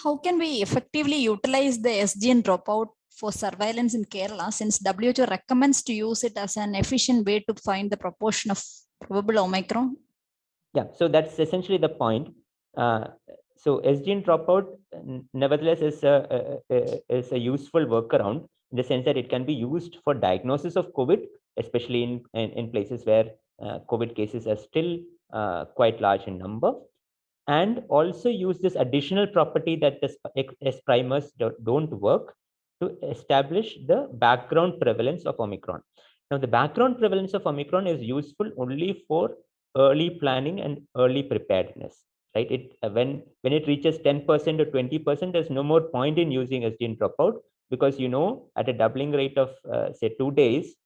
How can we effectively utilize the S-gene dropout for surveillance in Kerala, since WHO recommends to use it as an efficient way to find the proportion of probable Omicron? Yeah, so that's essentially the point. So S-gene dropout, nevertheless, is a useful workaround in the sense that it can be used for diagnosis of COVID, especially in places where COVID cases are still quite large in number, and also use this additional property that the S primers don't work to establish the background prevalence of Omicron. Now, the background prevalence of Omicron is useful only for early planning and early preparedness, right? When it reaches 10% or 20%, there's no more point in using S-gene dropout, because at a doubling rate of say 2 days,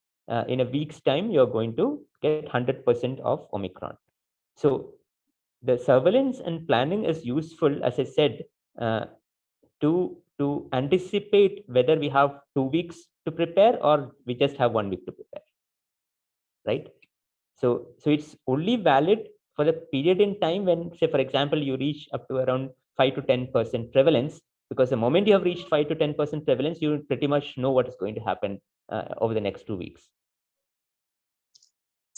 in a week's time, you're going to get 100% of Omicron. So the surveillance and planning is useful, as I said, to anticipate whether we have 2 weeks to prepare or we just have 1 week to prepare, right? So it's only valid for the period in time when, say, for example, you reach up to around 5 to 10% prevalence, because the moment you have reached 5 to 10% prevalence, you pretty much know what is going to happen over the next 2 weeks.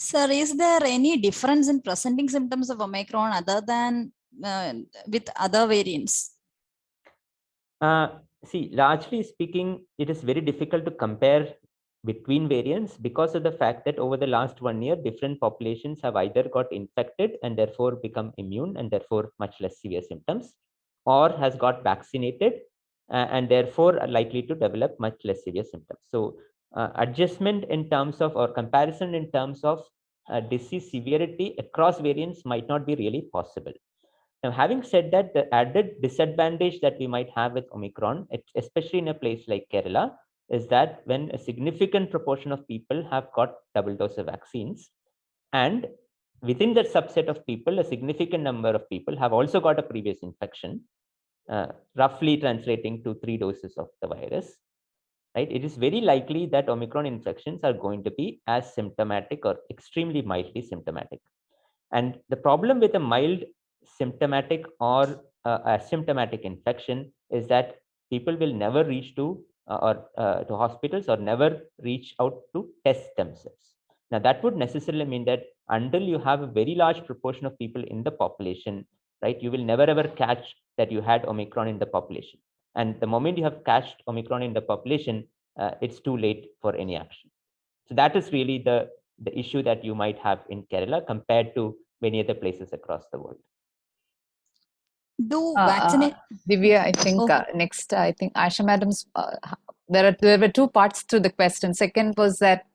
Sir, is there any difference in presenting symptoms of Omicron other than with other variants? See, largely speaking, it is very difficult to compare between variants because of the fact that over the last 1 year, different populations have either got infected and therefore become immune and therefore much less severe symptoms, or has got vaccinated and therefore are likely to develop much less severe symptoms. So adjustment in terms of, or comparison in terms of disease severity across variants might not be really possible. Now, having said that, the added disadvantage that we might have with Omicron, especially in a place like Kerala, is that when a significant proportion of people have got double dose of vaccines, and within that subset of people, a significant number of people have also got a previous infection, roughly translating to 3 doses of the virus, right? It is very likely that Omicron infections are going to be as symptomatic or extremely mildly symptomatic. And the problem with a mild symptomatic or asymptomatic infection is that people will never reach to hospitals or never reach out to test themselves. Now, that would necessarily mean that until you have a very large proportion of people in the population, right, you will never ever catch that you had Omicron in the population. And the moment you have catched Omicron in the population, it's too late for any action. So that is really the issue that you might have in Kerala compared to many other places across the world. Do vaccinate? Divya, I think next, I think Asha Madam's, there were 2 parts to the question. Second was that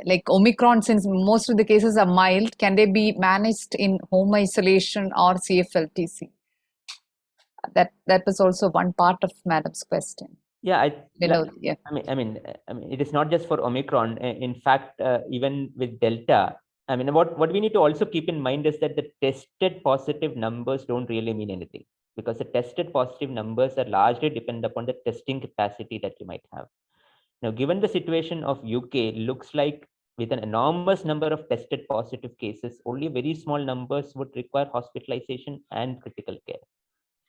like Omicron, since most of the cases are mild, can they be managed in home isolation or CFLTC? That was also one part of Madam's question. Yeah, I mean, it is not just for Omicron. In fact, even with Delta, I mean, what we need to also keep in mind is that the tested positive numbers don't really mean anything, because the tested positive numbers are largely dependent upon the testing capacity that you might have. Now, given the situation of UK, looks like with an enormous number of tested positive cases, only very small numbers would require hospitalization and critical care.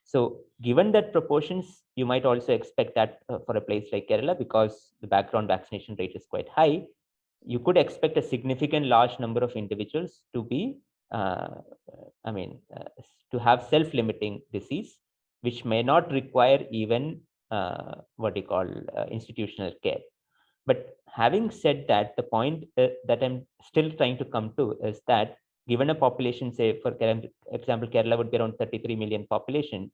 So given that proportions, you might also expect that for a place like Kerala, because the background vaccination rate is quite high, you could expect a significant large number of individuals to be, to have self-limiting disease, which may not require even institutional care. But having said that, the point that I'm still trying to come to is that given a population, say for example, Kerala would be around 33 million population,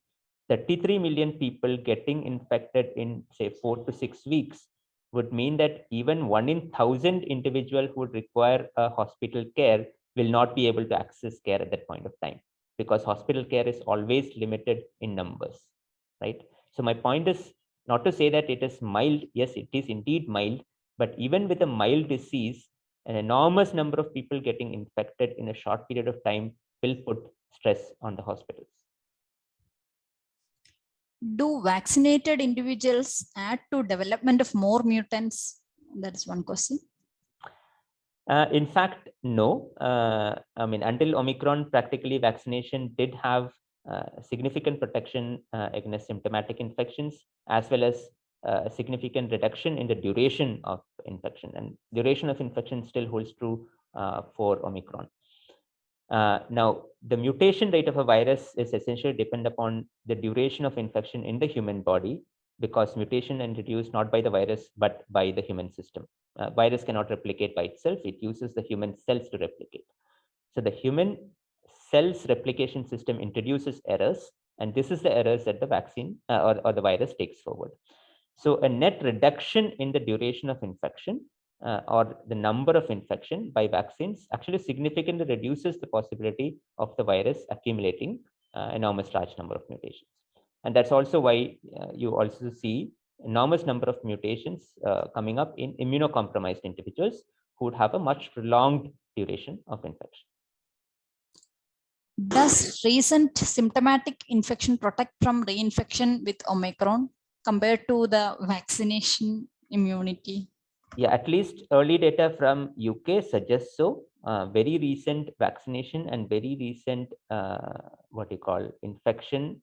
33 million people getting infected in say 4 to 6 weeks would mean that even 1 in 1,000 individual who would require a hospital care will not be able to access care at that point of time, because hospital care is always limited in numbers, right? So my point is not to say that it is mild. Yes, it is indeed mild, but even with a mild disease, an enormous number of people getting infected in a short period of time will put stress on the hospitals. Do vaccinated individuals add to development of more mutants? That is one question. In fact, no. Until Omicron, practically vaccination did have significant protection against symptomatic infections, as well as a significant reduction in the duration of infection. And duration of infection still holds true for Omicron. Now, the mutation rate of a virus is essentially dependent upon the duration of infection in the human body, because mutation is introduced not by the virus, but by the human system. Virus cannot replicate by itself. It uses the human cells to replicate. So the human cells replication system introduces errors, and this is the errors that the vaccine or the virus takes forward. So a net reduction in the duration of infection or the number of infection by vaccines actually significantly reduces the possibility of the virus accumulating enormous large number of mutations. And that's also why you also see enormous number of mutations coming up in immunocompromised individuals who would have a much prolonged duration of infection. Does recent symptomatic infection protect from reinfection with Omicron compared to the vaccination immunity? Yeah, at least early data from UK suggests so. Very recent vaccination and very recent infection,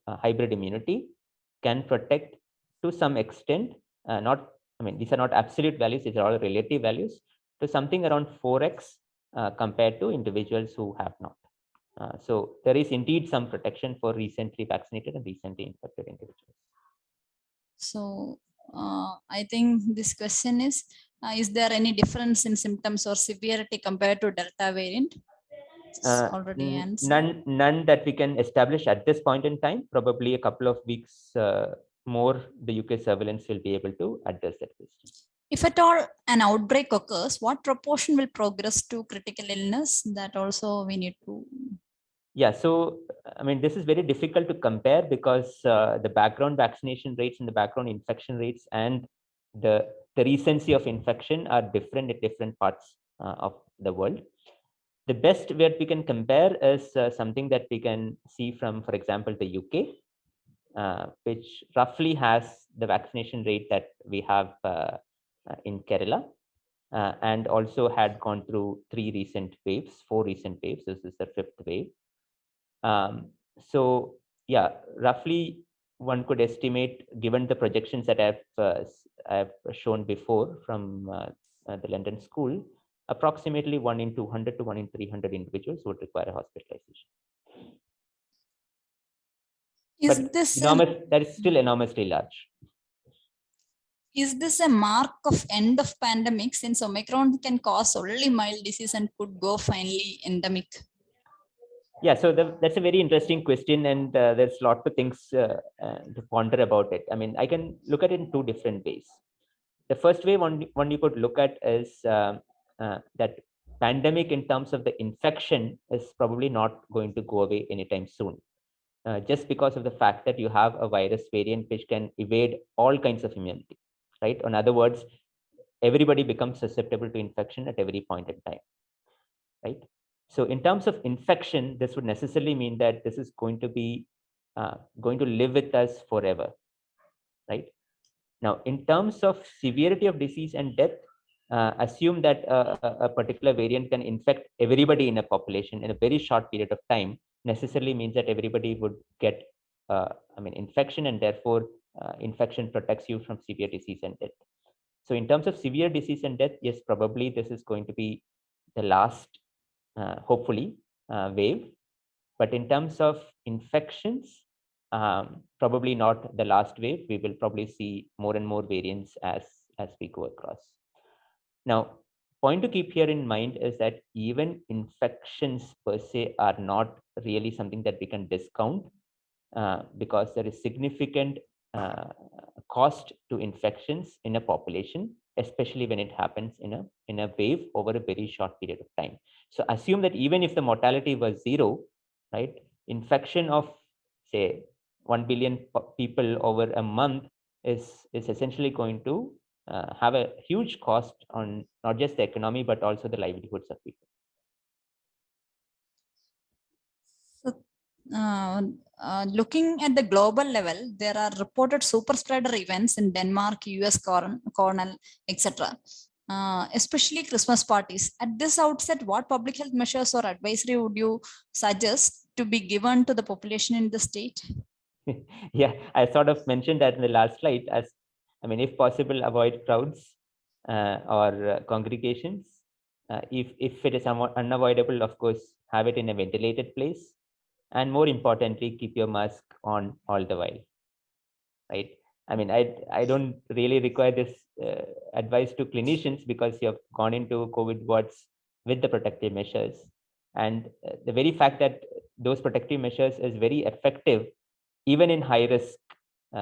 hybrid immunity can protect to some extent. These are not absolute values; these are all relative values. to something around 4x compared to individuals who have not. So there is indeed some protection for recently vaccinated and recently infected individuals. So I think this question is there any difference in symptoms or severity compared to Delta variant? It's already answered. None that we can establish at this point in time. Probably a couple of weeks more, the UK surveillance will be able to address that question. If at all an outbreak occurs, what proportion will progress to critical illness? That also we need to. Yeah, so I mean, this is very difficult to compare because the background vaccination rates and the background infection rates and the recency of infection are different at different parts of the world. The best where we can compare is something that we can see from, for example, the UK, which roughly has the vaccination rate that we have in Kerala, and also had gone through 4 recent waves. This is the 5th wave. So yeah, roughly one could estimate, given the projections that I've shown before from the London School, approximately 1 in 200 to 1 in 300 individuals would require hospitalization. But that is still enormously large. Is this a mark of end of pandemic, since Omicron can cause only mild disease and could go finally endemic? Yeah, so that's a very interesting question, and there's a lot of things to ponder about it. I mean, I can look at it in 2 different ways. The first way one you could look at is that pandemic in terms of the infection is probably not going to go away anytime soon, just because of the fact that you have a virus variant which can evade all kinds of immunity, right? In other words, everybody becomes susceptible to infection at every point in time, right? So in terms of infection, this would necessarily mean that this is going to be going to live with us forever, right? Now, in terms of severity of disease and death, assume that a particular variant can infect everybody in a population in a very short period of time, necessarily means that everybody would get infection, and therefore infection protects you from severe disease and death. So in terms of severe disease and death, yes, probably this is going to be the last, hopefully, wave. But in terms of infections, probably not the last wave. We will probably see more and more variants as we go across. Now, point to keep here in mind is that even infections per se are not really something that we can discount, because there is significant cost to infections in a population, especially when it happens in a wave over a very short period of time. So assume that even if the mortality was 0, right, infection of say 1 billion people over a month is essentially going to have a huge cost on not just the economy but also the livelihoods of people. Looking at the global level, there are reported super spreader events in Denmark, US, Cornell, etc. Especially Christmas parties. At this outset, what public health measures or advisory would you suggest to be given to the population in the state? Yeah, I sort of mentioned that in the last slide. If possible, avoid crowds or congregations. If it is unavoidable, of course, have it in a ventilated place. And more importantly, keep your mask on all the while, right? I don't really require this advice to clinicians because you have gone into COVID wards with the protective measures. And the very fact that those protective measures is very effective, even in high risk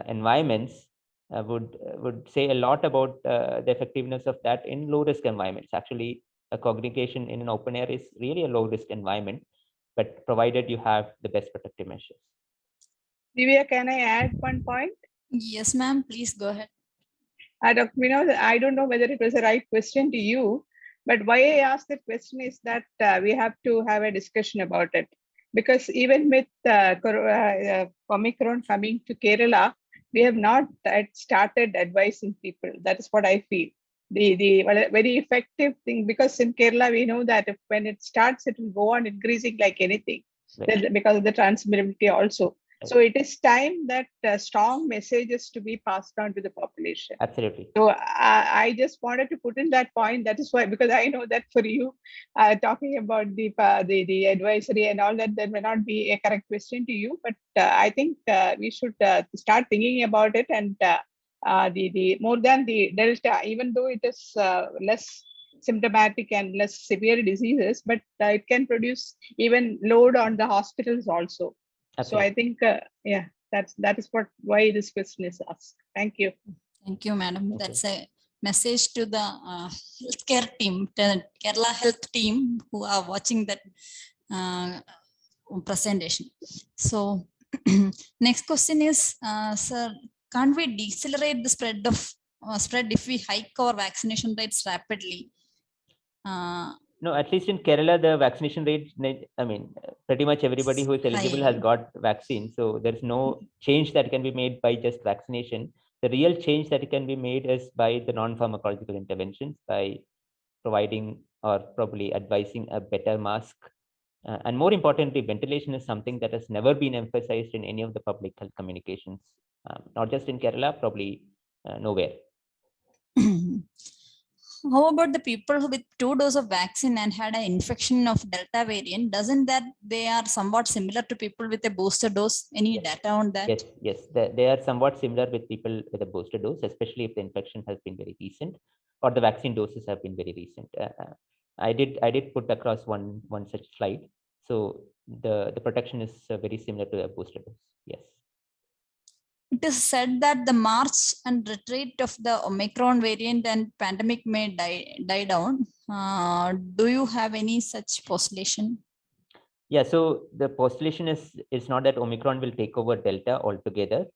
environments, would say a lot about the effectiveness of that in low risk environments. Actually, a congregation in an open air is really a low risk environment, but provided you have the best protective measures. Divya, can I add one point? Yes, ma'am, please go ahead. I don't know whether it was the right question to you, but why I asked that question is that we have to have a discussion about it. Because even with Omicron coming to Kerala, we have not started advising people. That is what I feel. The very effective thing, because in Kerala, we know that when it starts, it will go on increasing like anything, right, because of the transmissibility also. So it is time that strong messages to be passed on to the population. Absolutely. So I just wanted to put in that point. That is why, because I know that for you, talking about the advisory and all that, may not be a correct question to you. But I think we should start thinking about it, and the more than the Delta, even though it is less symptomatic and less severe diseases, but it can produce even load on the hospitals also. So I think, yeah, that is why this question is asked. Thank you. Thank you, madam. Thank That's a message to the healthcare team, the Kerala health team who are watching that presentation. So next question is, sir, can't we decelerate the spread if we hike our vaccination rates rapidly? No, at least in Kerala, the vaccination rate, I mean, pretty much everybody who is eligible has High. got vaccine. So there's no change that can be made by just vaccination. The real change that can be made is by the non-pharmacological interventions, by providing or probably advising a better mask. And more importantly, ventilation is something that has never been emphasized in any of the public health communications, not just in Kerala, probably nowhere. How about the people who with 2 doses of vaccine and had an infection of Delta variant? Doesn't that they are somewhat similar to people with a booster dose? Any Yes. data on that? Yes, they are somewhat similar with people with a booster dose, especially if the infection has been very recent or the vaccine doses have been very recent. I did put across one such slide. So the protection is very similar to a booster dose. Yes. It is said that the march and retreat of the Omicron variant and pandemic may die down. Do you have any such postulation? Yeah, so the postulation is not that Omicron will take over Delta altogether.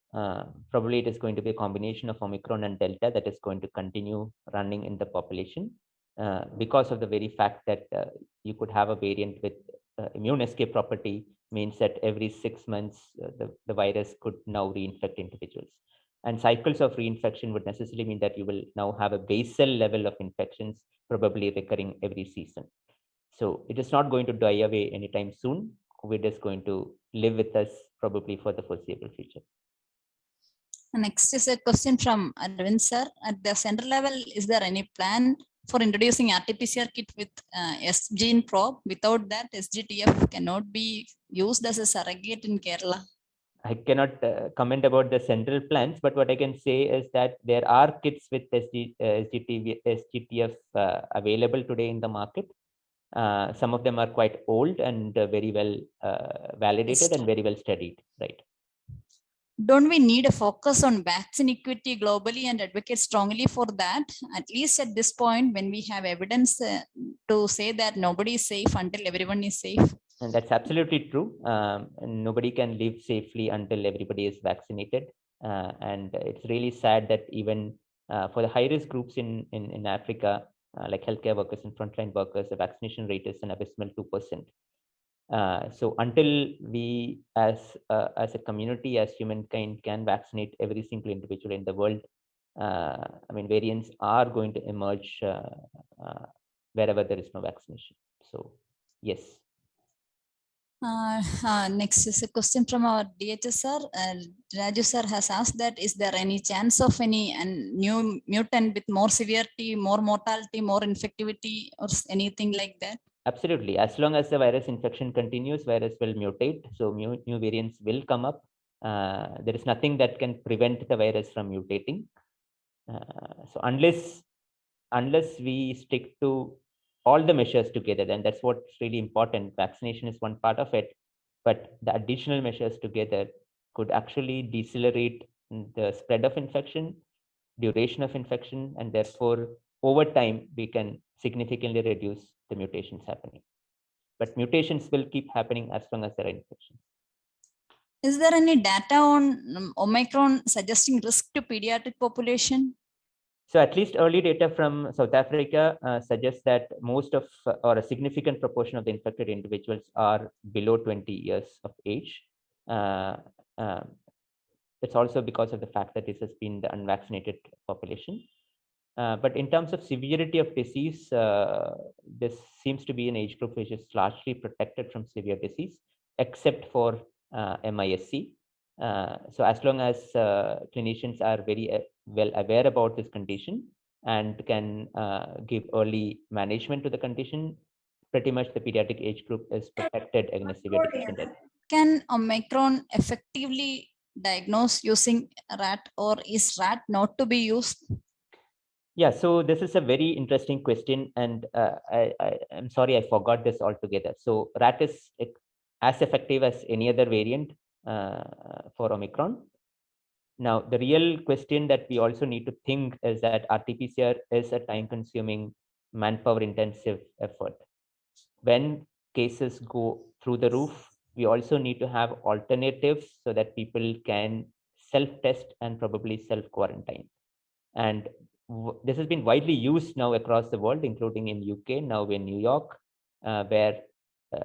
Probably it is going to be a combination of Omicron and Delta that is going to continue running in the population because of the very fact that you could have a variant with immune escape property means that every 6 months the virus could now reinfect individuals. And cycles of reinfection would necessarily mean that you will now have a basal level of infections probably recurring every season. So it is not going to die away anytime soon. COVID is going to live with us probably for the foreseeable future. Next is a question from Arvind sir. At the center level, is there any plan for introducing RT-PCR kit with S-gene probe? Without that, SGTF cannot be used as a surrogate in Kerala. I cannot comment about the central plans, but what I can say is that there are kits with SGTF available today in the market. Some of them are quite old and very well validated and very well studied, right? Don't we need a focus on vaccine equity globally and advocate strongly for that? At least at this point, when we have evidence to say that nobody is safe until everyone is safe. And that's absolutely true. And nobody can live safely until everybody is vaccinated. And it's really sad that even for the high-risk groups in Africa, like healthcare workers and frontline workers, the vaccination rate is an abysmal 2%. So until we as a community, as humankind can vaccinate every single individual in the world, I mean, variants are going to emerge wherever there is no vaccination. So yes. Next is a question from our DHS sir. Raju sir has asked that, is there any chance of any new mutant with more severity, more mortality, more infectivity or anything like that? Absolutely. As long as the virus infection continues, virus will mutate. So new variants will come up. There is nothing that can prevent the virus from mutating. So unless we stick to all the measures together, then that's what's really important. Vaccination is one part of it, but the additional measures together could actually decelerate the spread of infection, duration of infection, and therefore over time we can significantly reduce the mutations happening. But mutations will keep happening as long as there are infections. Is there any data on Omicron suggesting risk to pediatric population? So at least early data from South Africa suggests that most of or a significant proportion of the infected individuals are below 20 years of age. It's also because of the fact that this has been the unvaccinated population. But in terms of severity of disease, this seems to be an age group which is largely protected from severe disease, except for MISC. So as long as clinicians are very well aware about this condition and can give early management to the condition, pretty much the pediatric age group is protected against severe depression death. Can Omicron effectively diagnose using rat, or is rat not to be used? Yeah, so this is a very interesting question, and I'm sorry I forgot this altogether. So rat is as effective as any other variant for Omicron. Now, the real question that we also need to think is that RT-PCR is a time-consuming, manpower-intensive effort. When cases go through the roof, we also need to have alternatives so that people can self-test and probably self-quarantine. And this has been widely used now across the world, including in UK, now in New York, where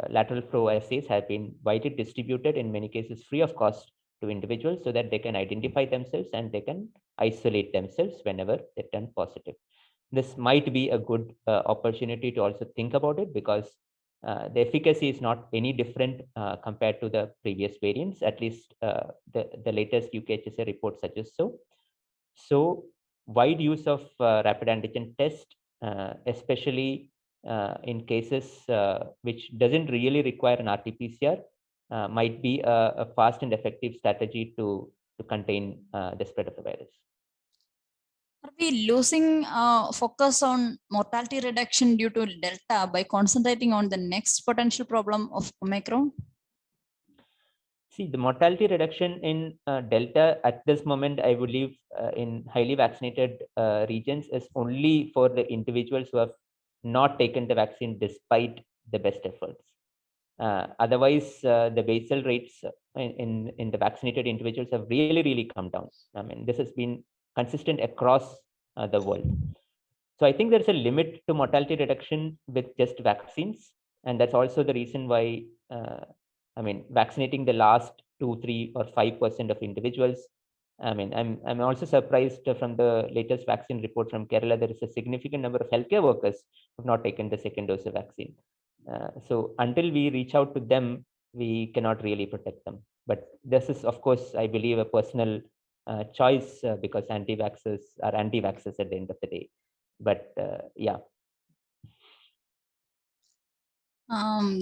lateral flow assays have been widely distributed, in many cases free of cost, to individuals so that they can identify themselves and they can isolate themselves whenever they turn positive. This might be a good opportunity to also think about it, because the efficacy is not any different compared to the previous variants, at least the latest UKHSA report suggests so. So wide use of rapid antigen test, especially in cases which doesn't really require an RT-PCR, might be a fast and effective strategy to contain the spread of the virus. Are we losing focus on mortality reduction due to Delta by concentrating on the next potential problem of Omicron? See, the mortality reduction in Delta at this moment, I believe, in highly vaccinated regions is only for the individuals who have not taken the vaccine despite the best efforts. Otherwise, the basal rates in the vaccinated individuals have really come down. I mean, this has been consistent across the world. So I think there's a limit to mortality reduction with just vaccines. And that's also the reason why, I mean, vaccinating the last 2, 3, or 5% of individuals. I mean, I'm also surprised from the latest vaccine report from Kerala. There is a significant number of healthcare workers who have not taken the second dose of vaccine. So until we reach out to them, we cannot really protect them. But this is, of course, I believe, a personal choice because anti-vaxxers are anti-vaxxers at the end of the day. But yeah.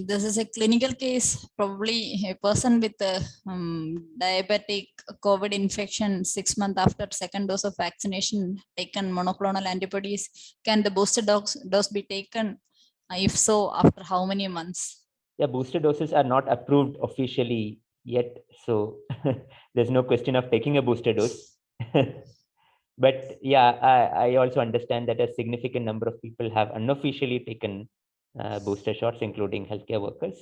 This is a clinical case, probably a person with a diabetic COVID infection 6 months after second dose of vaccination taken monoclonal antibodies. Can the booster dose be taken? If so, after how many months? Yeah, booster doses are not approved officially yet. So there's no question of taking a booster dose. But yeah, I also understand that a significant number of people have unofficially taken booster shots, including healthcare workers.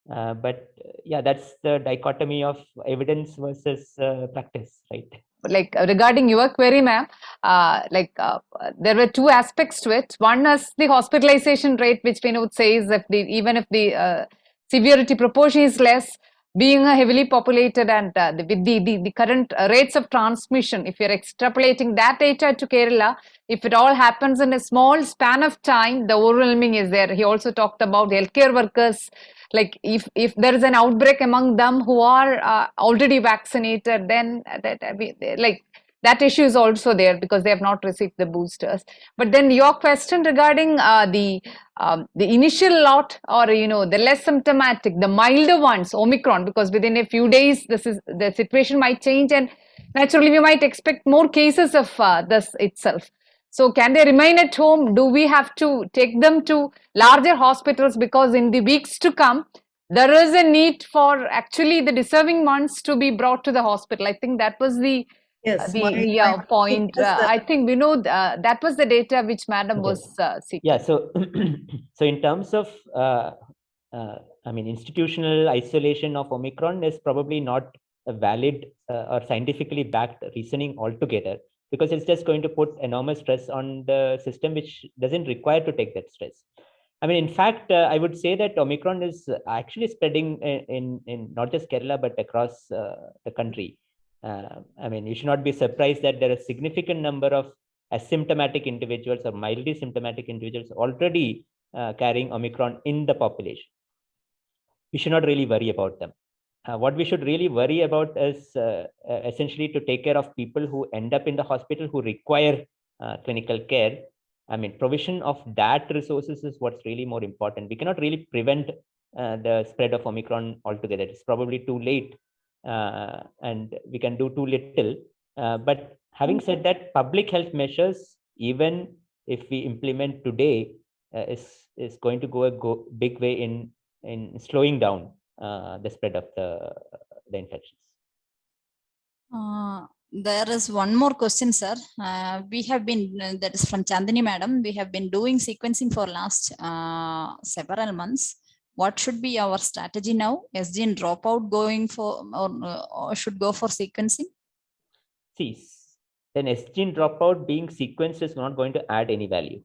But yeah, that's the dichotomy of evidence versus practice, right? Like regarding your query, ma'am, there were two aspects to it. One is the hospitalization rate, which Vinod says even if the severity proportion is less, being a heavily populated and with the current rates of transmission, if you're extrapolating that data to Kerala, if it all happens in a small span of time, the overwhelming is there. He also talked about healthcare workers. Like if there is an outbreak among them who are already vaccinated, then that issue is also there because they have not received the boosters. But then your question regarding the initial lot, or the less symptomatic, the milder ones, Omicron, because within a few days the situation might change and naturally we might expect more cases of this itself. So can they remain at home? Do we have to take them to larger hospitals? Because in the weeks to come, there is a need for actually the deserving ones to be brought to the hospital. I think that was the point. I think we know that was the data which Madam was seeking. Yeah, so so in terms of, I mean, institutional isolation of Omicron is probably not a valid or scientifically backed reasoning altogether, because it's just going to put enormous stress on the system, which doesn't require to take that stress. I mean, in fact, I would say that Omicron is actually spreading in not just Kerala, but across the country. I mean, you should not be surprised that there are a significant number of asymptomatic individuals or mildly symptomatic individuals already carrying Omicron in the population. We should not really worry about them. what we should really worry about is essentially to take care of people who end up in the hospital who require clinical care. I mean, provision of that resources is what's really more important. We cannot really prevent the spread of Omicron altogether. It's probably too late, and we can do too little. But having said that, public health measures, even if we implement today, is going to go a big way in slowing down the spread of the infections. There is one more question, sir. We have been, that is from Chandini madam, we have been doing sequencing for last several months. What should be our strategy now? SGN dropout going for, or should go for sequencing? See, an SGN dropout being sequenced is not going to add any value,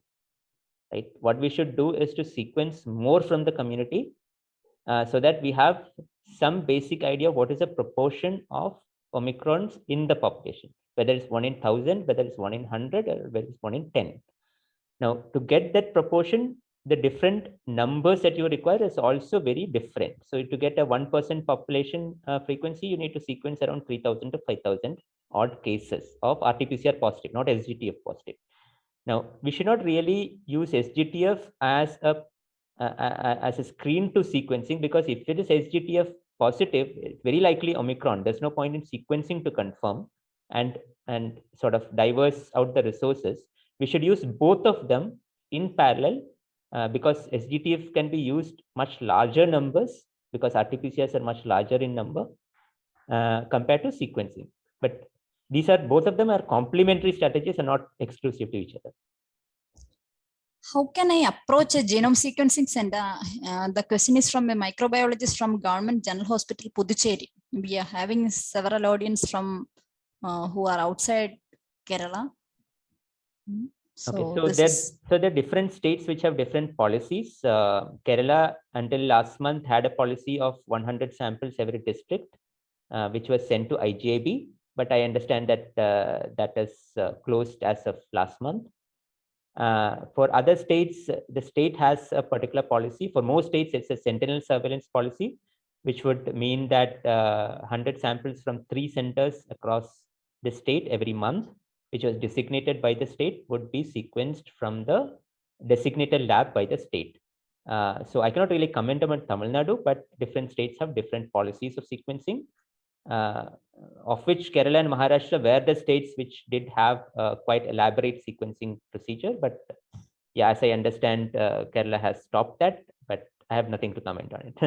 right? What we should do is to sequence more from the community so that we have some basic idea of what is the proportion of Omicrons in the population, whether it's 1 in 1,000, whether it's 1 in 100, or whether it's 1 in 10. Now, to get that proportion, the different numbers that you require is also very different. So to get a 1% population frequency, you need to sequence around 3,000 to 5,000 odd cases of RT-PCR positive, not SGTF positive. Now, we should not really use SGTF as a screen to sequencing, because if it is SGTF positive, it's very likely Omicron. There's no point in sequencing to confirm and sort of diverse out the resources. We should use both of them in parallel because SGTF can be used much larger numbers, because RT-PCRs are much larger in number compared to sequencing. But these are, both of them are complementary strategies and not exclusive to each other. How can I approach a genome sequencing center? The question is from a microbiologist from Government General Hospital, Puducherry. We are having several audience from who are outside Kerala. So there are different states which have different policies. Kerala until last month had a policy of 100 samples every district, which was sent to IGIB. But I understand that that is closed as of last month. For other states, the state has a particular policy. For most states, it's a sentinel surveillance policy, which would mean that 100 samples from 3 centers across the state every month, which was designated by the state, would be sequenced from the designated lab by the state. So I cannot really comment on Tamil Nadu, but different states have different policies of sequencing, of which Kerala and Maharashtra were the states which did have quite elaborate sequencing procedure. But yeah, as I understand, Kerala has stopped that, but I have nothing to comment on it.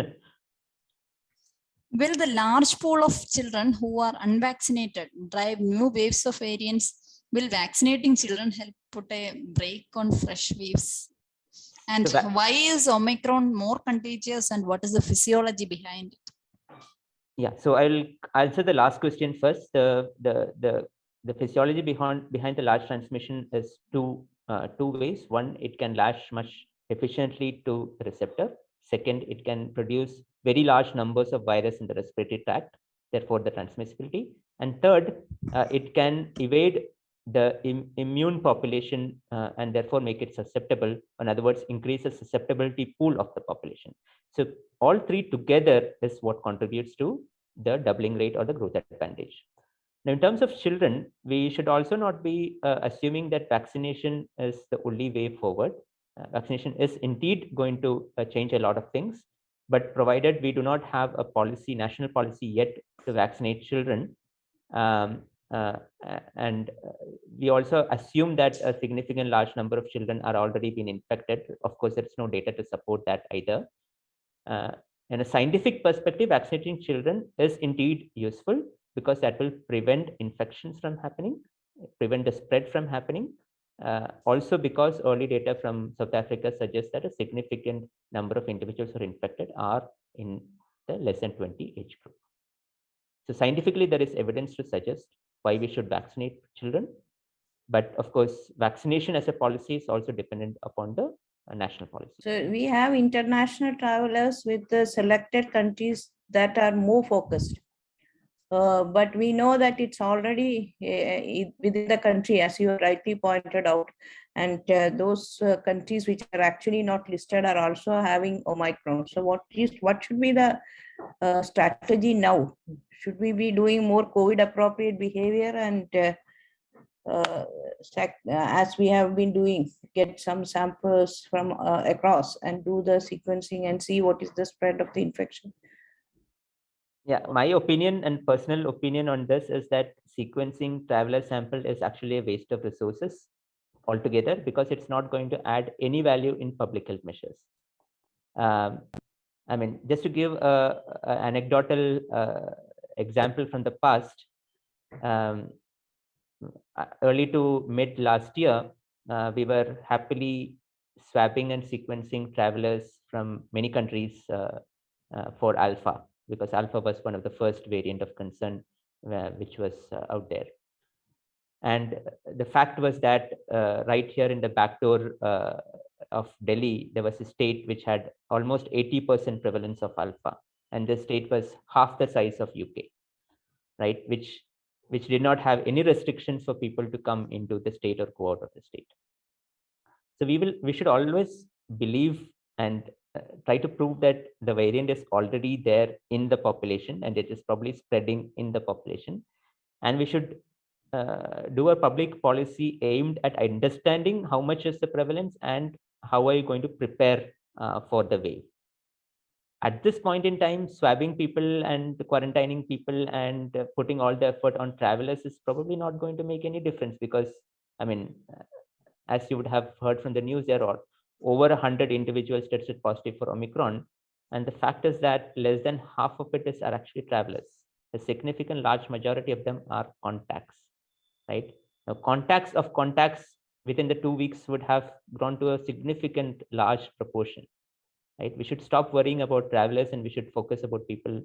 Will the large pool of children who are unvaccinated drive new waves of variants? Will vaccinating children help put a brake on fresh waves? And So why is Omicron more contagious, and what is the physiology behind it? Yeah, so I'll answer the last question first. The physiology behind the large transmission is two ways. One, it can latch much efficiently to the receptor. Second, it can produce very large numbers of virus in the respiratory tract, therefore the transmissibility. And third, it can evade the immune population and therefore make it susceptible. In other words, increase the susceptibility pool of the population. So all three together is what contributes to the doubling rate or the growth advantage. Now, in terms of children, we should also not be assuming that vaccination is the only way forward. Vaccination is indeed going to change a lot of things, but provided we do not have a policy, national policy yet to vaccinate children, and we also assume that a significant large number of children are already been infected. Of course, there's no data to support that either. In a scientific perspective, vaccinating children is indeed useful because that will prevent infections from happening, prevent the spread from happening. Also because early data from South Africa suggests that a significant number of individuals who are infected are in the less than 20 age group. So scientifically, there is evidence to suggest why we should vaccinate children. But of course, vaccination as a policy is also dependent upon the national policy. So we have international travelers with the selected countries that are more focused. But we know that it's already within the country, as you rightly pointed out, and those countries which are actually not listed are also having Omicron. So what should be the strategy now? Should we be doing more COVID appropriate behavior and as we have been doing, get some samples from across and do the sequencing and see what is the spread of the infection? Yeah, my opinion and personal opinion on this is that sequencing traveler sample is actually a waste of resources altogether, because it's not going to add any value in public health measures. I mean, just to give an anecdotal example from the past, early to mid last year, we were happily swabbing and sequencing travelers from many countries for Alpha, because Alpha was one of the first variant of concern which was out there. And the fact was that right here in the back door of Delhi, there was a state which had almost 80% prevalence of Alpha, and the state was half the size of UK, right? Which did not have any restrictions for people to come into the state or go out of the state. So we should always believe and try to prove that the variant is already there in the population and it is probably spreading in the population. And we should do a public policy aimed at understanding how much is the prevalence and how are you going to prepare for the wave. At this point in time, swabbing people and quarantining people and putting all the effort on travelers is probably not going to make any difference, because, I mean, as you would have heard from the news, there are over 100 individuals tested positive for Omicron. And the fact is that less than half of it are actually travelers. A significant large majority of them are contacts, right? Now, contacts within the 2 weeks would have grown to a significant large proportion. Right? We should stop worrying about travelers and we should focus about people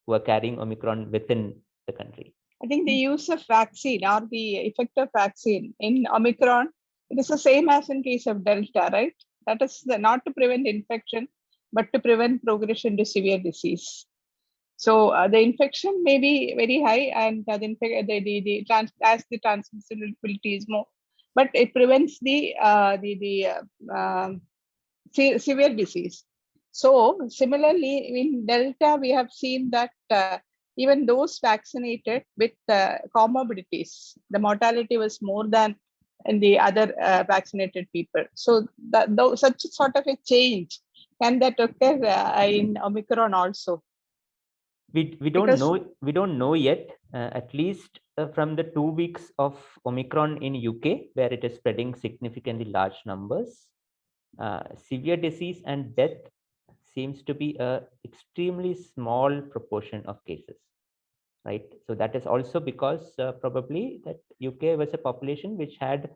who are carrying Omicron within the country. I think the use of vaccine or the effect of vaccine in Omicron, it is the same as in case of Delta, right? That is not to prevent infection, but to prevent progression to severe disease. So the infection may be very high, and as the transmissibility is more, but it prevents the severe disease. So similarly, in Delta, we have seen that even those vaccinated with comorbidities, the mortality was more than in the other vaccinated people. So such sort of a change, can that occur in Omicron also? We don't know yet. At least from the 2 weeks of Omicron in UK, where it is spreading significantly large numbers, severe disease and death seems to be a extremely small proportion of cases, right? So that is also because probably that UK was a population which had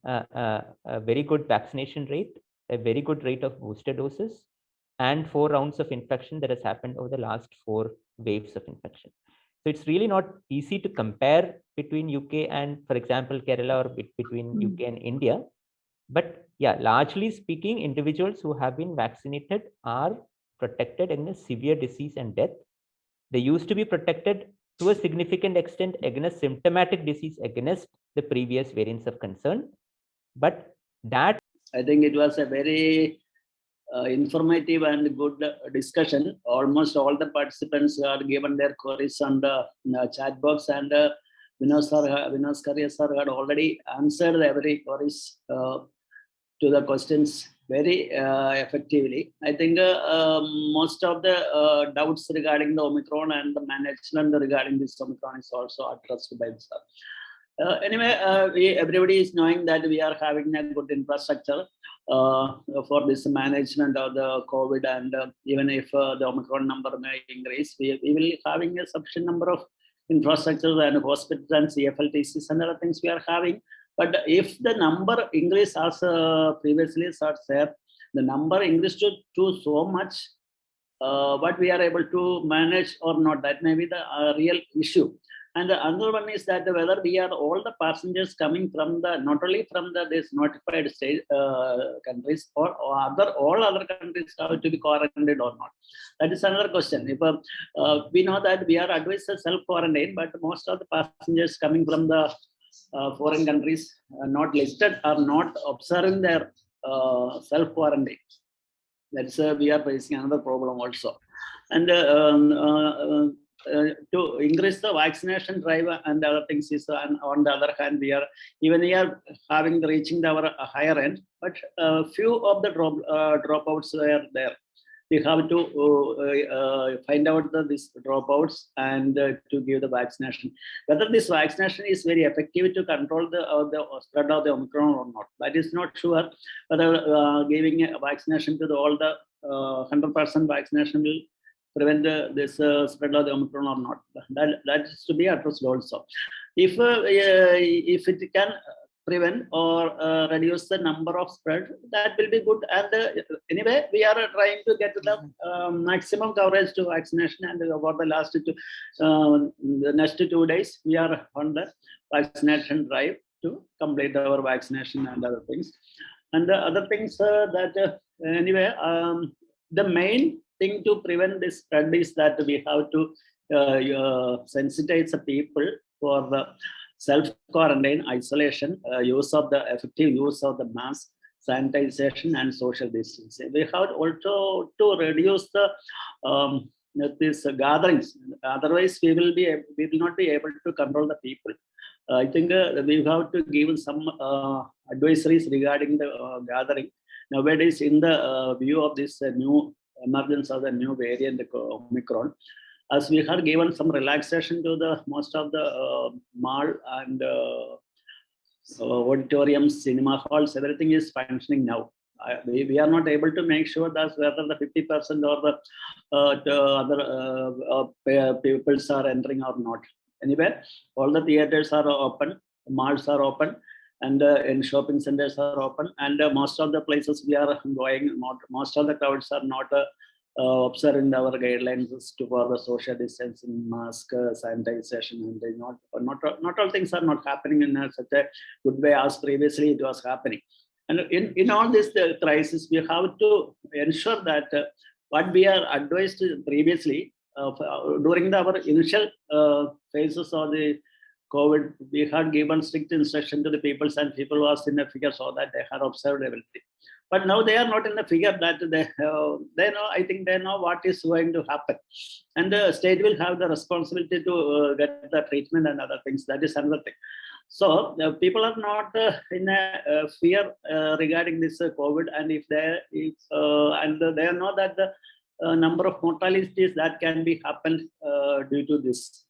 a very good vaccination rate, a very good rate of booster doses, and 4 rounds of infection that has happened over the last 4 waves of infection. So it's really not easy to compare between UK and, for example, Kerala, or between UK and India. But yeah, largely speaking, individuals who have been vaccinated are protected against severe disease and death. They used to be protected to a significant extent against symptomatic disease against the previous variants of concern. But that, I think it was a very informative and good discussion. Almost all the participants had given their queries on the chat box, and Vinod Karia sir had already answered every queries to the questions very effectively. I think most of the doubts regarding the Omicron and the management regarding this Omicron is also addressed by the sir. Anyway, everybody is knowing that we are having a good infrastructure for this management of the COVID, and even if the Omicron number may increase, we will having a sufficient number of infrastructures and hospitals and CFLTCs and other things we are having. But if the number increase, as previously sir said, the number increased to so much, what we are able to manage or not, that may be the real issue. And the other one is that whether we are all the passengers coming from the, not only from this notified state countries, or all other countries have to be quarantined or not. That is another question. If we know that we are advised to self-quarantine, but most of the passengers coming from the foreign countries not listed are not observing their self-quarantine. That's we are facing another problem also. And to increase the vaccination drive and other things is, and on the other hand, we are reaching our higher end, but few of the dropouts were there. We have to find out these dropouts and to give the vaccination. Whether this vaccination is very effective to control the spread of the Omicron or not, that is not sure. Whether giving a vaccination to all the 100% vaccination will prevent this spread of the Omicron or not. That is to be addressed also. If it can prevent or reduce the number of spread, that will be good. And anyway, we are trying to get the maximum coverage to vaccination. And over the next 2 days, we are on the vaccination drive to complete our vaccination and other things. And the other things that anyway, the main thing to prevent this spread is that we have to sensitize the people for the self-quarantine, isolation, effective use of the mask, sanitization, and social distancing. We have also to reduce the these gatherings. Otherwise, we will not be able to control the people. I think we have to give some advisories regarding the gathering. Nowadays, in the view of this new emergence of the new variant Omicron, as we have given some relaxation to the most of the mall and auditoriums, cinema halls, everything is functioning now. We are not able to make sure that whether the 50% or the other peoples are entering or not. Anyway, all the theaters are open, malls are open, and shopping centers are open, and most of the places we are going, most of the crowds are not observing our guidelines for the social distancing, mask, sanitization, and not all things are not happening in such a good way as previously it was happening. And in all this crisis, we have to ensure that what we are advised previously during our initial phases of the COVID, we had given strict instruction to the people, and people was in the figure so that they had observed everything. But now they are not in the figure that they know. I think they know what is going to happen, and the state will have the responsibility to get the treatment and other things. That is another thing. So people are not in a fear regarding this COVID, and if they know that the number of mortalities that can be happened due to this.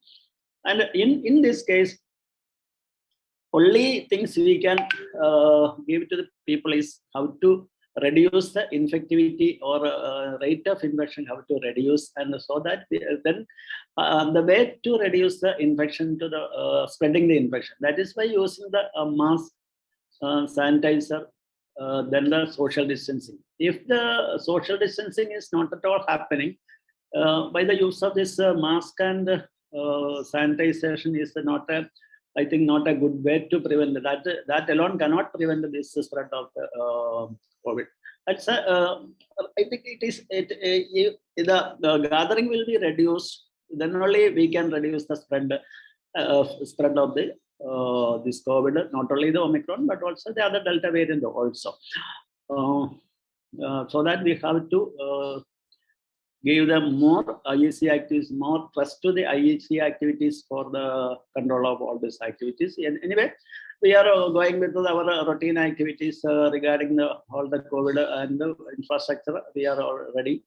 And in this case, only things we can give to the people is how to reduce the infectivity or rate of infection, how to reduce, and so that then the way to reduce the infection to the spreading the infection, that is by using the mask, sanitizer, then the social distancing. If the social distancing is not at all happening, by the use of this mask and sanitization is not a, I think, not a good way to prevent that. That alone cannot prevent this spread of the COVID. That's I think it is. The gathering will be reduced. Then only we can reduce the spread of the this COVID. Not only the Omicron, but also the other Delta variant also. So that we have to give them more IEC activities, more trust to the IEC activities for the control of all these activities. And anyway, we are going with our routine activities regarding all the COVID and the infrastructure. We are all ready,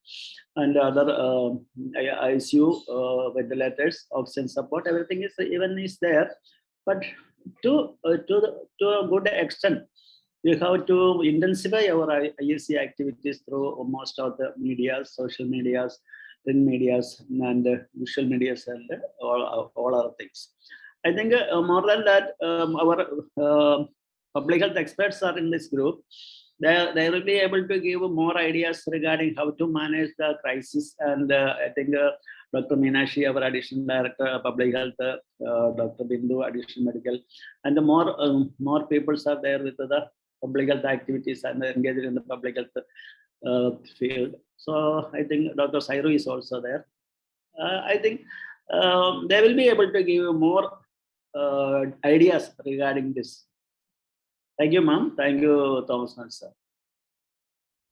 and other ICU ventilators, oxygen support, everything is there. But to a good extent, we have to intensify our IEC activities through most of the media, social medias, print medias, and visual medias, and all other things. I think more than that, our public health experts are in this group. They will be able to give more ideas regarding how to manage the crisis. And I think Dr. Meenakshi, our additional director, public health, Dr. Bindu, additional medical, and the more people are there with the public health activities and engaged in the public health field. So I think Dr. Sairu is also there. I think they will be able to give more ideas regarding this. Thank you, ma'am. Thank you, Thomas sir.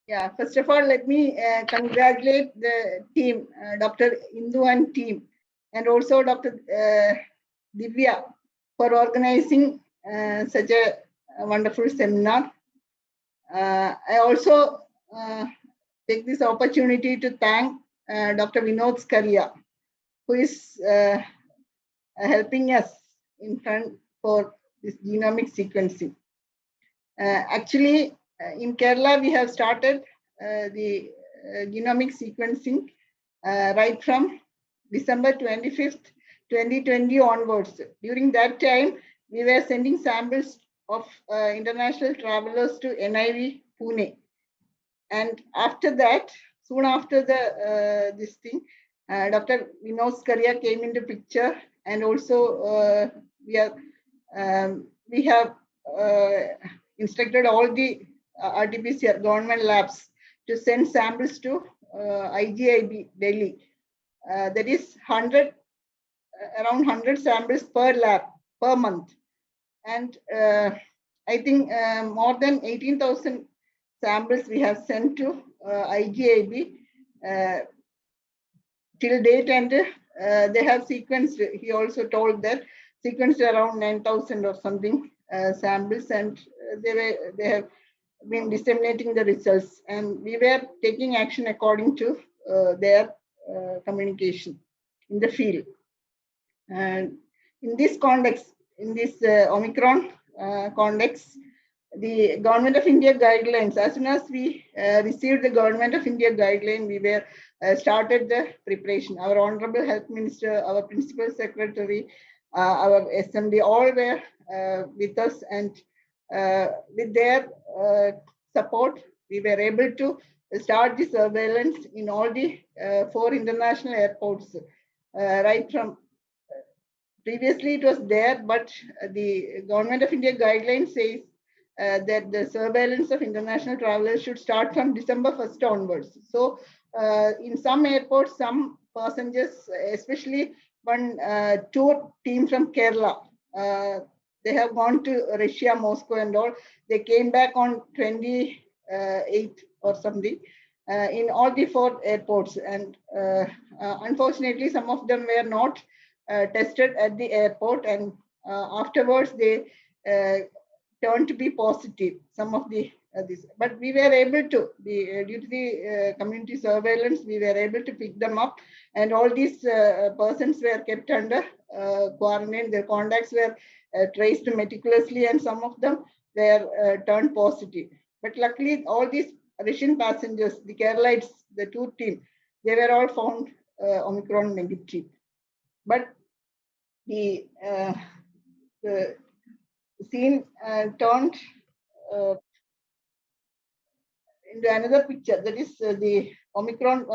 Yeah, first of all, let me congratulate the team, Dr. Indu and team, and also Dr. Divya for organizing such a wonderful seminar. I also take this opportunity to thank Dr. Vinod Skaria, who is helping us in front for this genomic sequencing. Actually, in Kerala, we have started the genomic sequencing right from December 25th, 2020 onwards. During that time, we were sending samples of international travelers to NIV Pune. And after that, soon after the this thing, Dr. Vinod Skaria came into picture, and also we have instructed all the RT-PCR government labs to send samples to IGIB Delhi. That is around 100 samples per lab per month. And I think more than 18,000 samples we have sent to IGIB till date, and they have sequenced, he also told that, sequenced around 9,000 or something samples, and they have been disseminating the results, and we were taking action according to their communication in the field. And in this context, in this Omicron context, the Government of India guidelines, as soon as we received the Government of India guideline, we were started the preparation. Our Honorable Health Minister, our Principal Secretary, our SMD, all were with us, and with their support, we were able to start the surveillance in all the 4 international airports. Right from previously it was there, but the Government of India guidelines says that the surveillance of international travelers should start from December 1st onwards. So in some airports, some passengers, especially one tour team from Kerala, they have gone to Russia, Moscow and all. They came back on 28th or something in all the 4 airports. And unfortunately, some of them were not tested at the airport, and afterwards they turned to be positive, some of the this. But we were able to, due to the community surveillance, we were able to pick them up, and all these persons were kept under quarantine. Their contacts were traced meticulously, and some of them were turned positive. But luckily, all these Russian passengers, the Keralites, the tour team, they were all found Omicron negative. But the scene turned into another picture. That is the Omicron.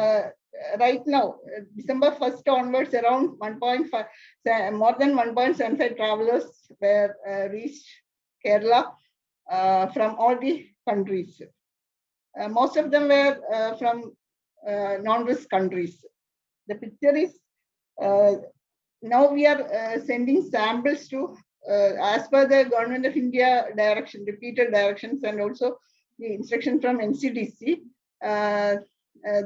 Right now, December 1st onwards, around 1.5, more than 1.75 travelers were reached Kerala from all the countries. Most of them were from non-risk countries. The picture is now we are sending samples to, as per the Government of India direction, repeated directions, and also the instruction from NCDC.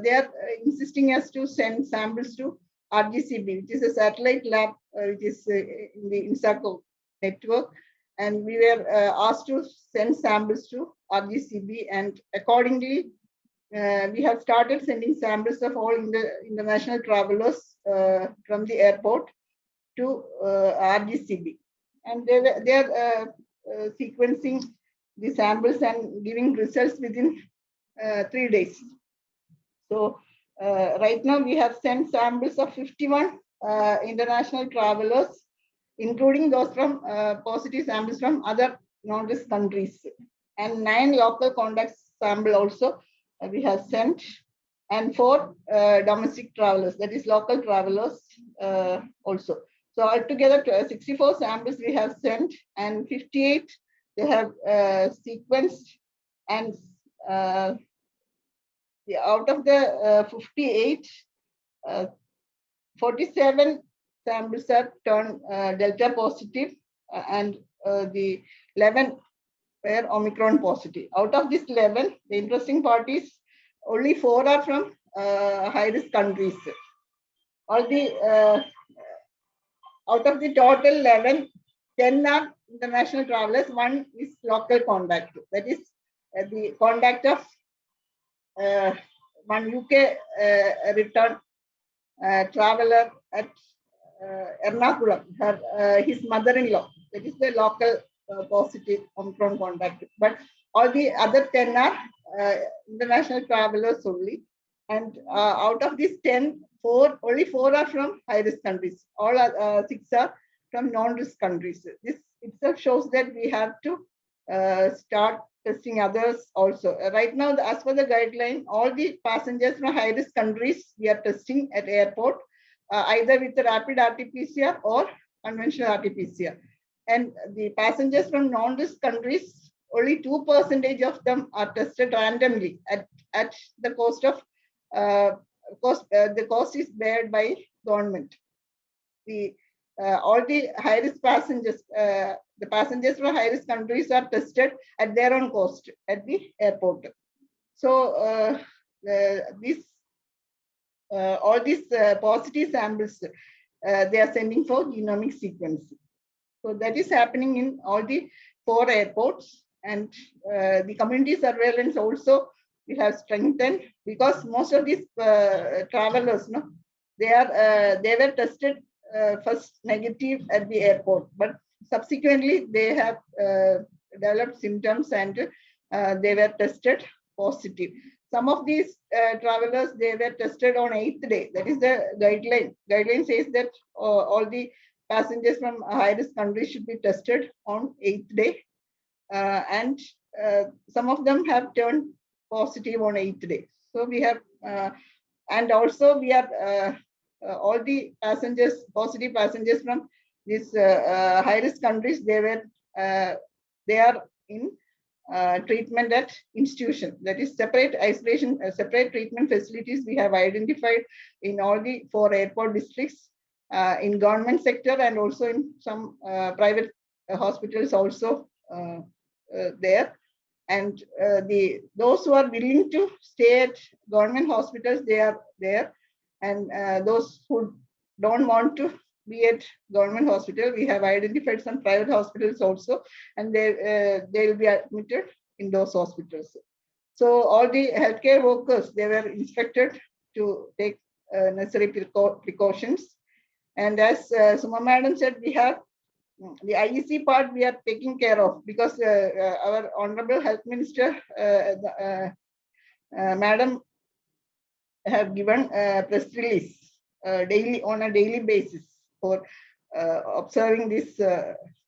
They are insisting us to send samples to RGCB, which is a satellite lab, which is in the INSACO network. And we were asked to send samples to RGCB, and accordingly, we have started sending samples of all international travelers from the airport to RGCB. And they are sequencing the samples and giving results within 3 days. So right now we have sent samples of 51 international travelers, including those from positive samples from other non-risk countries, and 9 local contacts sample also we have sent, and 4 domestic travelers, that is local travelers also. So altogether 64 samples we have sent, and 58 they have sequenced, and out of the 58, 47 samples are turned Delta positive, and the 11 were Omicron positive. Out of this 11, the interesting part is only 4 are from high-risk countries. All the out of the total 11, 10 are international travelers. 1 is local contact. That is the contact of one UK return traveler at Ernakulam, his mother-in-law. That is the local positive Omicron contact. But all the other 10 are international travelers only. And out of these 10, only 4 are from high-risk countries. All 6 are from non-risk countries. This itself shows that we have to start testing others also. Right now, as per the guideline, all the passengers from high-risk countries we are testing at airport, either with the rapid RT-PCR or conventional RT-PCR. And the passengers from non-risk countries, only 2% of them are tested randomly at the cost of the cost is bared by government. All the high-risk passengers, the passengers from high-risk countries are tested at their own cost at the airport. So all these positive samples, they are sending for genomic sequencing. So that is happening in all the 4 airports, and the community surveillance also we have strengthened, because most of these travelers, they were tested first negative at the airport, but subsequently they have developed symptoms and they were tested positive. Some of these travelers, they were tested on 8th day. That is the guideline. Guideline says that all the passengers from high-risk countries should be tested on 8th day. And some of them have turned positive on 8th day. So we have, and also we are, all the passengers, positive passengers from these high-risk countries, they are in treatment at institution. That is separate isolation, separate treatment facilities we have identified in all the 4 airport districts, in government sector, and also in some private hospitals also there. And those who are willing to stay at government hospitals, they are there. And those who don't want to be at government hospital, we have identified some private hospitals also, and they will be admitted in those hospitals. So all the healthcare workers, they were instructed to take necessary precautions. And as Suma Madam said, we have the IEC part we are taking care of, because our Honorable Health Minister, Madam, have given a press release daily, on a daily basis, for observing this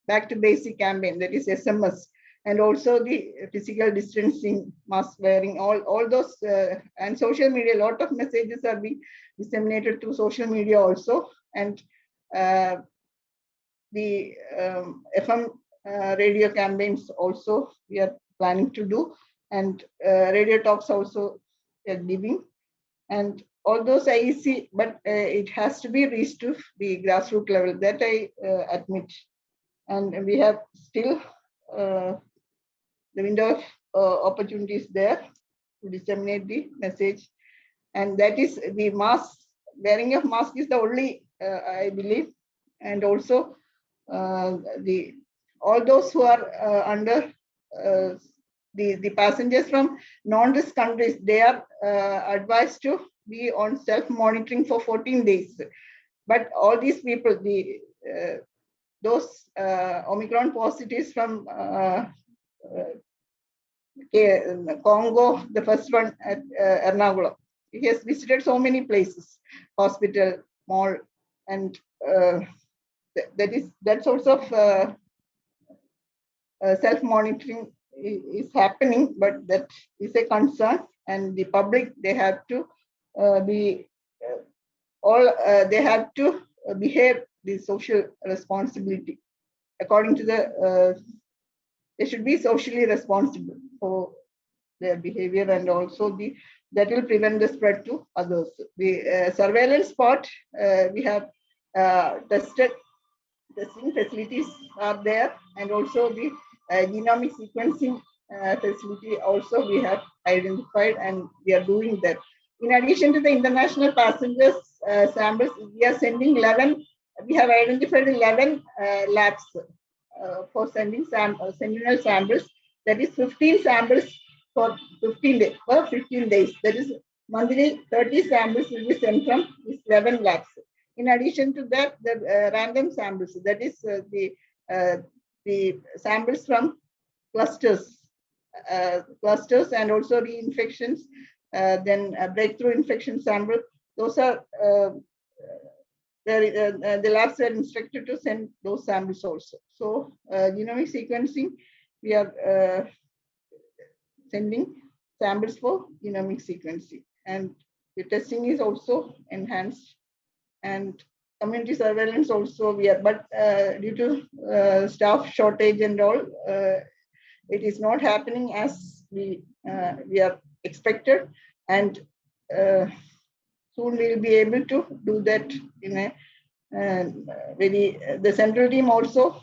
back to basic campaign, that is SMS, and also the physical distancing, mask wearing, all those, and social media. A lot of messages are being disseminated through social media also, and the FM radio campaigns also we are planning to do, and radio talks also we are giving, and all those IEC, but it has to be reached to the grassroots level, that I admit. And we have still the window of opportunities there to disseminate the message. And that is the mask, wearing of mask is the only, I believe. And also all those who are under the passengers from non-risk countries, they are advised to be on self-monitoring for 14 days. But all these people, those Omicron positives from Congo, the first one at Ernakulam, he has visited so many places, hospital, mall, and that sorts of self-monitoring is happening, but that is a concern, and the public, they have to they have to behave the social responsibility according to the they should be socially responsible for their behavior, and also that will prevent the spread to others. The surveillance part, we have testing facilities are there, and also the genomic sequencing facility also we have identified, and we are doing that. In addition to the international passengers samples, we are sending 11. We have identified 11 labs for sending sentinel samples. That is 15 samples for 15 days. For 15 days, that is monthly 30 samples will be sent from these 11 labs. In addition to that, the random samples, that is the samples from clusters, and also reinfections, then breakthrough infection sample. Those are the labs are instructed to send those samples also. So genomic sequencing, we are sending samples for genomic sequencing, and the testing is also enhanced, and community surveillance also we are, but due to staff shortage and all, it is not happening as we are expected, and soon we will be able to do that in a very. The central team also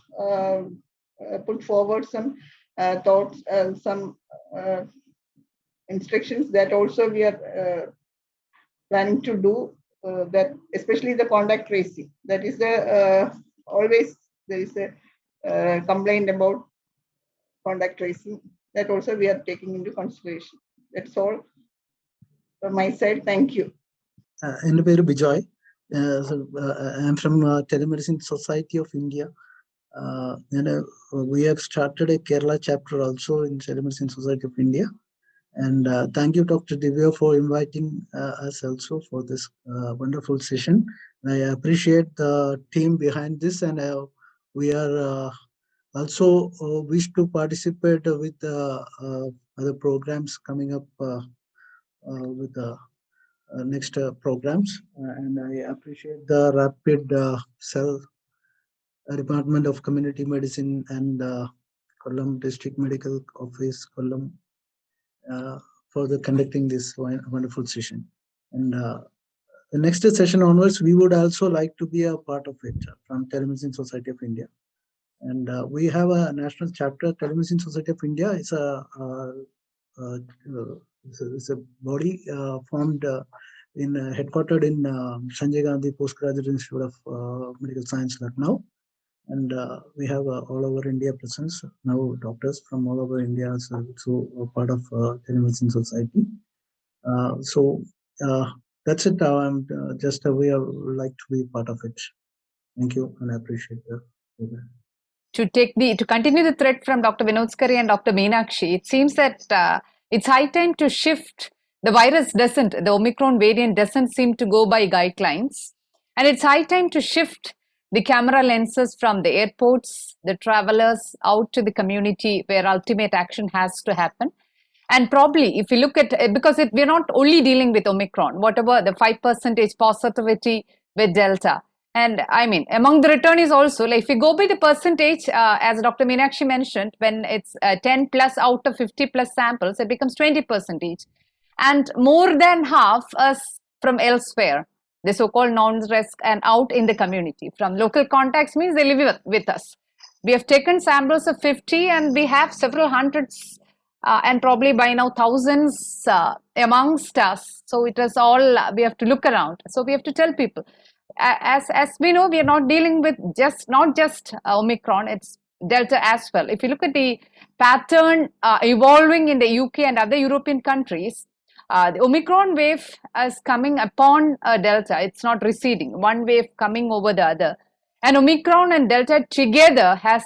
put forward some thoughts, some instructions that also we are planning to do. That especially the contact tracing. That is the always there is a complaint about contact tracing. That also we are taking into consideration. That's all from my side. Thank you. എൻ്റെ പേര് Bijoy. I'm from Telemedicine Society of India. We have started a Kerala chapter also in Telemedicine Society of India. And thank you, Dr. Divya, for inviting us also for this wonderful session. I appreciate the team behind this, and we are also wish to participate with other programs coming up with the next programs. And I appreciate the Rapid Cell Department of Community Medicine and Kollam District Medical Office, Kollam, for conducting this wonderful session. And the next session onwards, we would also like to be a part of it from Telemedicine Society of India. And we have a national chapter. Telemedicine Society of India is a body formed headquartered in Sanjay Gandhi Postgraduate Institute of Medical Science, Lucknow. And we have all over India presence now. Doctors from all over India are also part of Telemedicine Society. So that's it. Just we would like to be part of it. Thank you, and I appreciate the program. To continue the thread from Dr. Vinodskari and Dr. Meenakshi, it seems that it's high time to shift. The virus the Omicron variant doesn't seem to go by guidelines, and it's high time to shift the camera lenses from the airports, the travelers, out to the community where ultimate action has to happen. And probably if you look at, because we're not only dealing with Omicron, whatever the 5% positivity with Delta. And I mean, among the returnees also, like if you go by the percentage, as Dr. Meenakshi mentioned, when it's 10 plus out of 50 plus samples, it becomes 20%. And more than half us from elsewhere, the so-called non-risk and out in the community. From local contacts means they live with us. We have taken samples of 50 and we have several hundreds and probably by now thousands amongst us. So it is all, we have to look around. So we have to tell people. As we know, we are not dealing with not just Omicron, it's Delta as well. If you look at the pattern evolving in the UK and other European countries, the Omicron wave is coming upon Delta. It's not receding. One wave coming over the other. And Omicron and Delta together has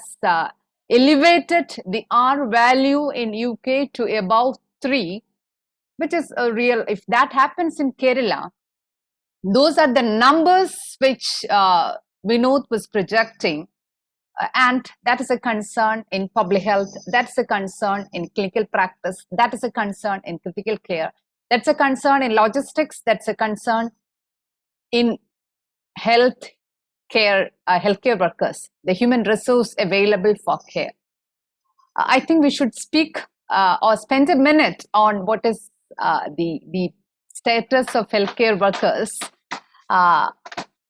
elevated the R value in UK to above 3, which is a real, if that happens in Kerala, those are the numbers which Vinod was projecting. And that is a concern in public health. That's a concern in clinical practice. That is a concern in critical care. That's a concern in logistics. That's a concern in healthcare workers, the human resource available for care. I think we should speak or spend a minute on what is the status of healthcare workers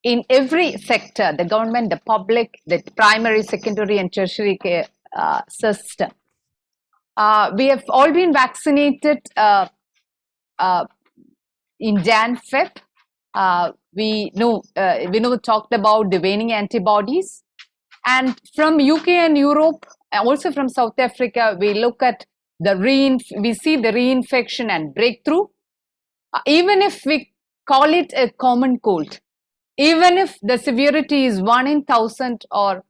in every sector, the government, the public, the primary, secondary, and tertiary care system. We have all been vaccinated in Jan-Feb. We talked about the waning antibodies. And from UK and Europe, also from South Africa, we look at we see the reinfection and breakthrough. Even if we call it a common cold, even if the severity is 1 in 1,000 or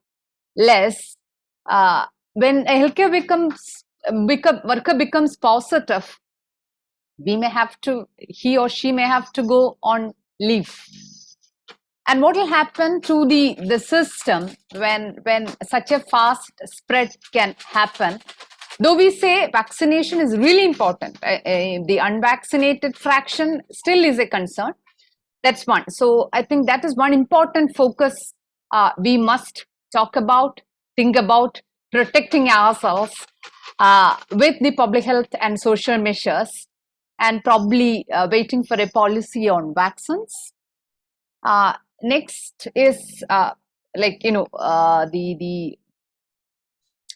less, when a healthcare worker becomes positive, he or she may have to go on leave. And what will happen to the system when such a fast spread can happen? Though we say vaccination is really important, the unvaccinated fraction still is a concern. That's one. So I think that is one important focus we must talk about, think about protecting ourselves with the public health and social measures, and probably waiting for a policy on vaccines. Next is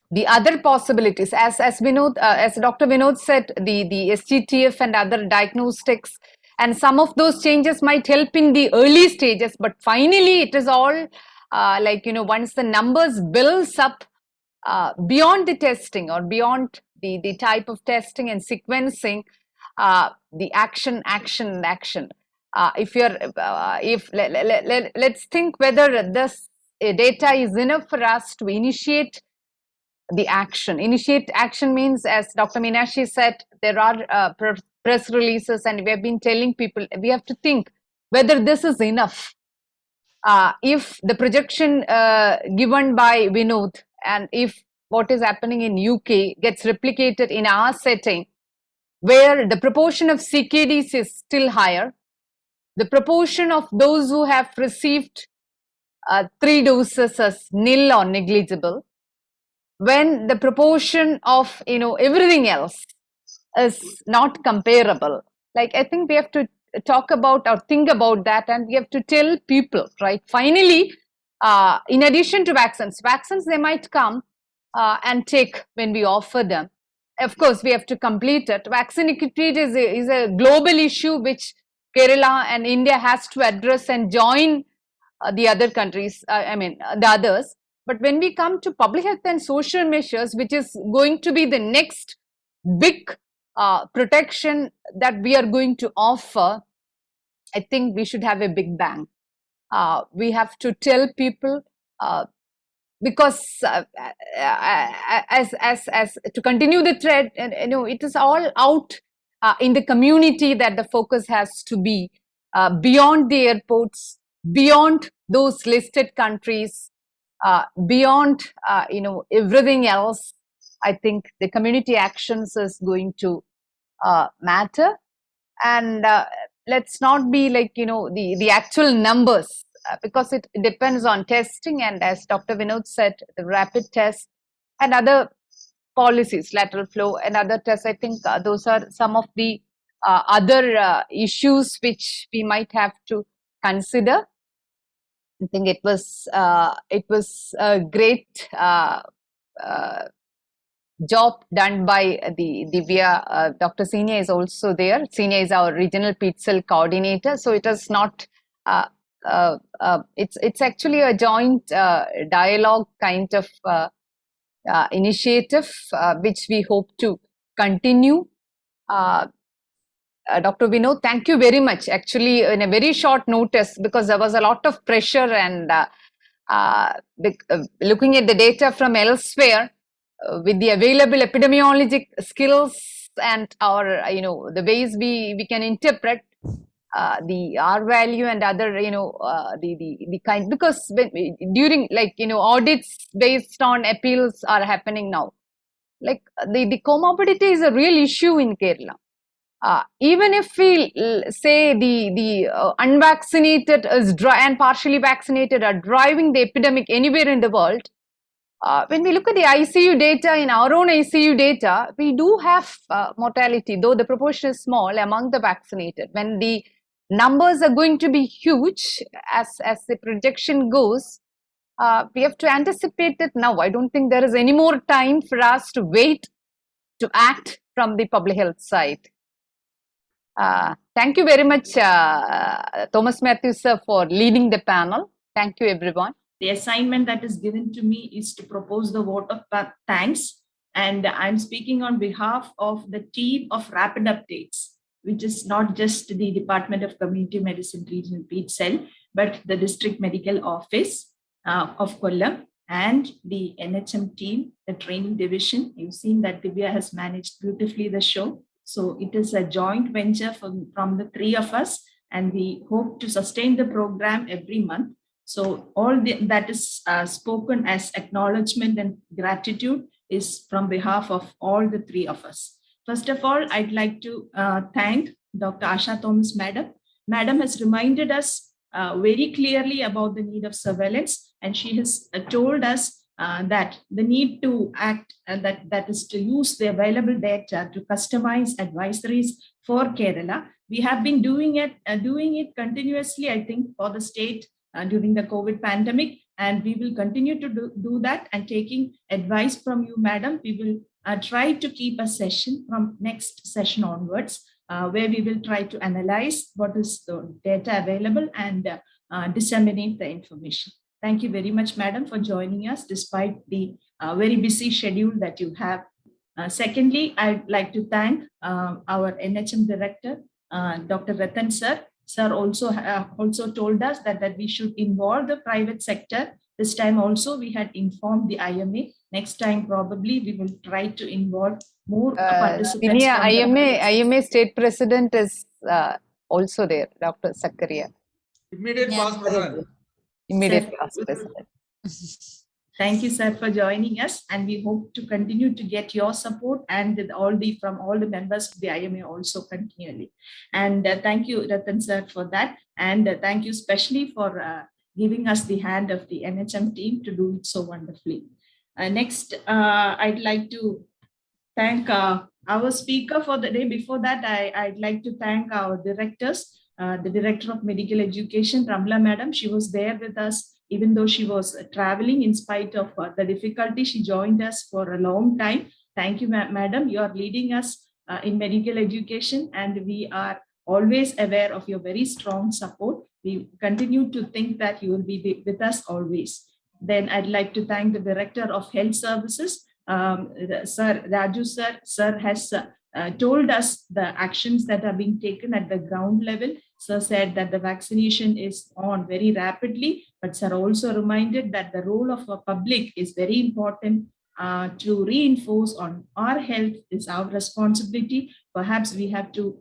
the other possibilities, as Dr. Vinod said, the SGTF and other diagnostics, and some of those changes might help in the early stages, but finally it is all once the numbers builds up beyond the testing or beyond the type of testing and sequencing, the action. Let's think whether this data is enough for us to initiate the action. Initiate action means, as Dr. Meenakshi said, there are press releases, and we have been telling people we have to think whether this is enough. If the projection given by Vinod, and if what is happening in UK gets replicated in our setting, where the proportion of CKDs is still higher, the proportion of those who have received 3 doses is nil or negligible, when the proportion of everything else is not comparable, I think we have to talk about or think about that, and we have to tell people, right? Finally, in addition to vaccines they might come and take when we offer them. Of course, we have to complete it. Vaccine equity is a global issue which Kerala and India has to address and join the other countries, the others. But when we come to public health and social measures, which is going to be the next big protection that we are going to offer, I think we should have a big bang. We have to tell people, because as to continue the thread, it is all out in the community that the focus has to be, beyond the airports, beyond those listed countries, beyond everything else. I think the community actions is going to matter, and let's not be the actual numbers, because it depends on testing, and as Dr. Vinod said, the rapid test and other policies, lateral flow and other tests. I think those are some of the other issues which we might have to consider. I think it was a great job done by the Divya. Dr. Senior is also there. Senior is our regional peds cell coordinator. So it is not. It's actually a joint dialogue kind of initiative, which we hope to continue. Dr. Vinod, thank you very much. Actually, in a very short notice, because there was a lot of pressure, and looking at the data from elsewhere, with the available epidemiologic skills and our, the ways we can interpret the R value and other, the kind, because during audits based on appeals are happening now. The comorbidity is a real issue in Kerala. Even if we say the unvaccinated is and partially vaccinated are driving the epidemic anywhere in the world, when we look at the ICU data, in our own ICU data, we do have mortality, though the proportion is small among the vaccinated. When the numbers are going to be huge as the projection goes. We have to anticipate it now. I don't think there is any more time for us to wait to act from the public health side. Thank you very much, Thomas Matthews, sir, for leading the panel. Thank you, everyone. The assignment that is given to me is to propose the vote of thanks. And I'm speaking on behalf of the team of Rapid Updates, which is not just the Department of Community Medicine Regional Peds Cell, but the District Medical Office of Kollam and the NHM team, the training division. You've seen that Divya has managed beautifully the show. So it is a joint venture from the three of us, and we hope to sustain the program every month. So all that is spoken as acknowledgement and gratitude is from behalf of all the three of us. First of all, I'd like to thank Dr. Asha Thomas, Madam. Madam has reminded us very clearly about the need of surveillance, and she has told us that the need to act, and that is to use the available data to customize advisories for Kerala. We have been doing it continuously, I think, for the state during the COVID pandemic, and we will continue to do that. And taking advice from you, Madam, we will try to keep a session from next session onwards, where we will try to analyze what is the data available and disseminate the information. Thank you very much, Madam, for joining us despite the very busy schedule that you have. Secondly, I'd like to thank our NHM Director, Dr. Ratan Sir. Sir also told us that we should involve the private sector. This time also we had informed the IMA. Next time probably we will try to involve more participants. IMA State President is also there, Dr. Sakaria. Immediate past president. Immediate past president. Thank you, sir, for joining us, and we hope to continue to get your support and from all the members of the IMA also continually. And thank you, Ratan sir, for that. And thank you especially for giving us the hand of the NHM team to do it so wonderfully. Next, I'd like to thank our speaker for the day. Before that, I'd like to thank our directors, the Director of Medical Education, Ramla Madam. She was there with us even though she was traveling. In spite of the difficulty, she joined us for a long time. Thank you, Madam. You are leading us in medical education, and we are always aware of your very strong support. We continue to think that you will be with us always. Then I'd like to thank the Director of Health Services, Sir Raju sir. Sir has told us the actions that are being taken at the ground level. Sir said that the vaccination is on very rapidly, but sir also reminded that the role of the public is very important to reinforce on our health is our responsibility. Perhaps we have to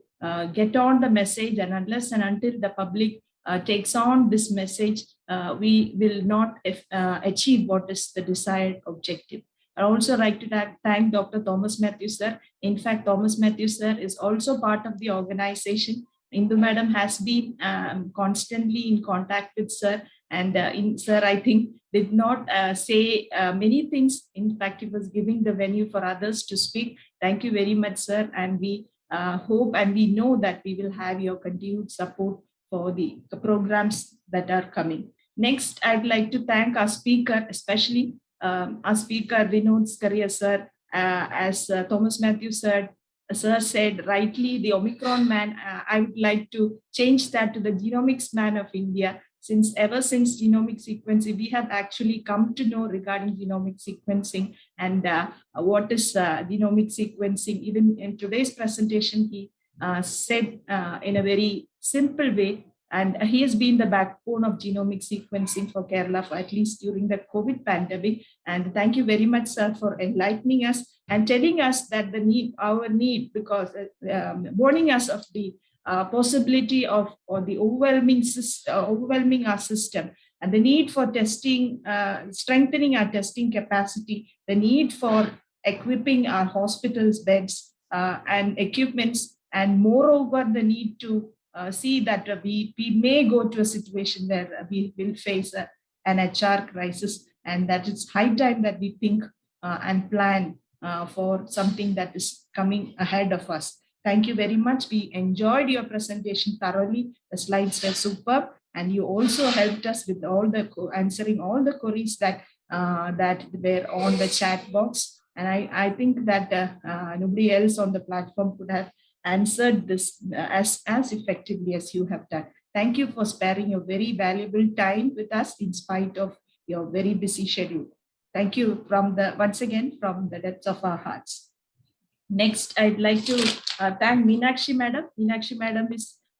get on the message, and unless and until the public takes on this message, we will not achieve what is the desired objective. I also like to thank Dr. Thomas Matthews sir. In fact, Thomas Matthews sir is also part of the organization. Indu Madam has been constantly in contact with sir, and sir, I think, did not say many things. In fact, he was giving the venue for others to speak. Thank you very much, sir, and we hope and we know that we will have your continued support for the programs that are coming. Next, I'd like to thank our speaker, especially our speaker, Vinod Skaria sir. As Thomas Matthews sir said rightly, the Omicron man, I would like to change that to the genomics man of India. Ever since genomic sequencing, we have actually come to know regarding genomic sequencing and what is genomic sequencing. Even in today's presentation, he said in a very simple way, and he has been the backbone of genomic sequencing for Kerala, for at least during the COVID pandemic. And thank you very much, sir, for enlightening us and telling us that our need, because warning us of the possibility of the overwhelming our system, and the need for testing, strengthening our testing capacity, the need for equipping our hospitals beds and equipments, and moreover the need to see that we may go to a situation where we will face an HR crisis, and that it's high time that we think and plan for something that is coming ahead of us. Thank you very much. We enjoyed your presentation thoroughly. The slides were superb, and you also helped us with all the answering all the queries that that were on the chat box. And I think that nobody else on the platform could have answered this as effectively as you have done. Thank you for sparing your very valuable time with us in spite of your very busy schedule. Thank you once again from the depths of our hearts. Next, I'd like to thank Meenakshi Madam. Meenakshi Madam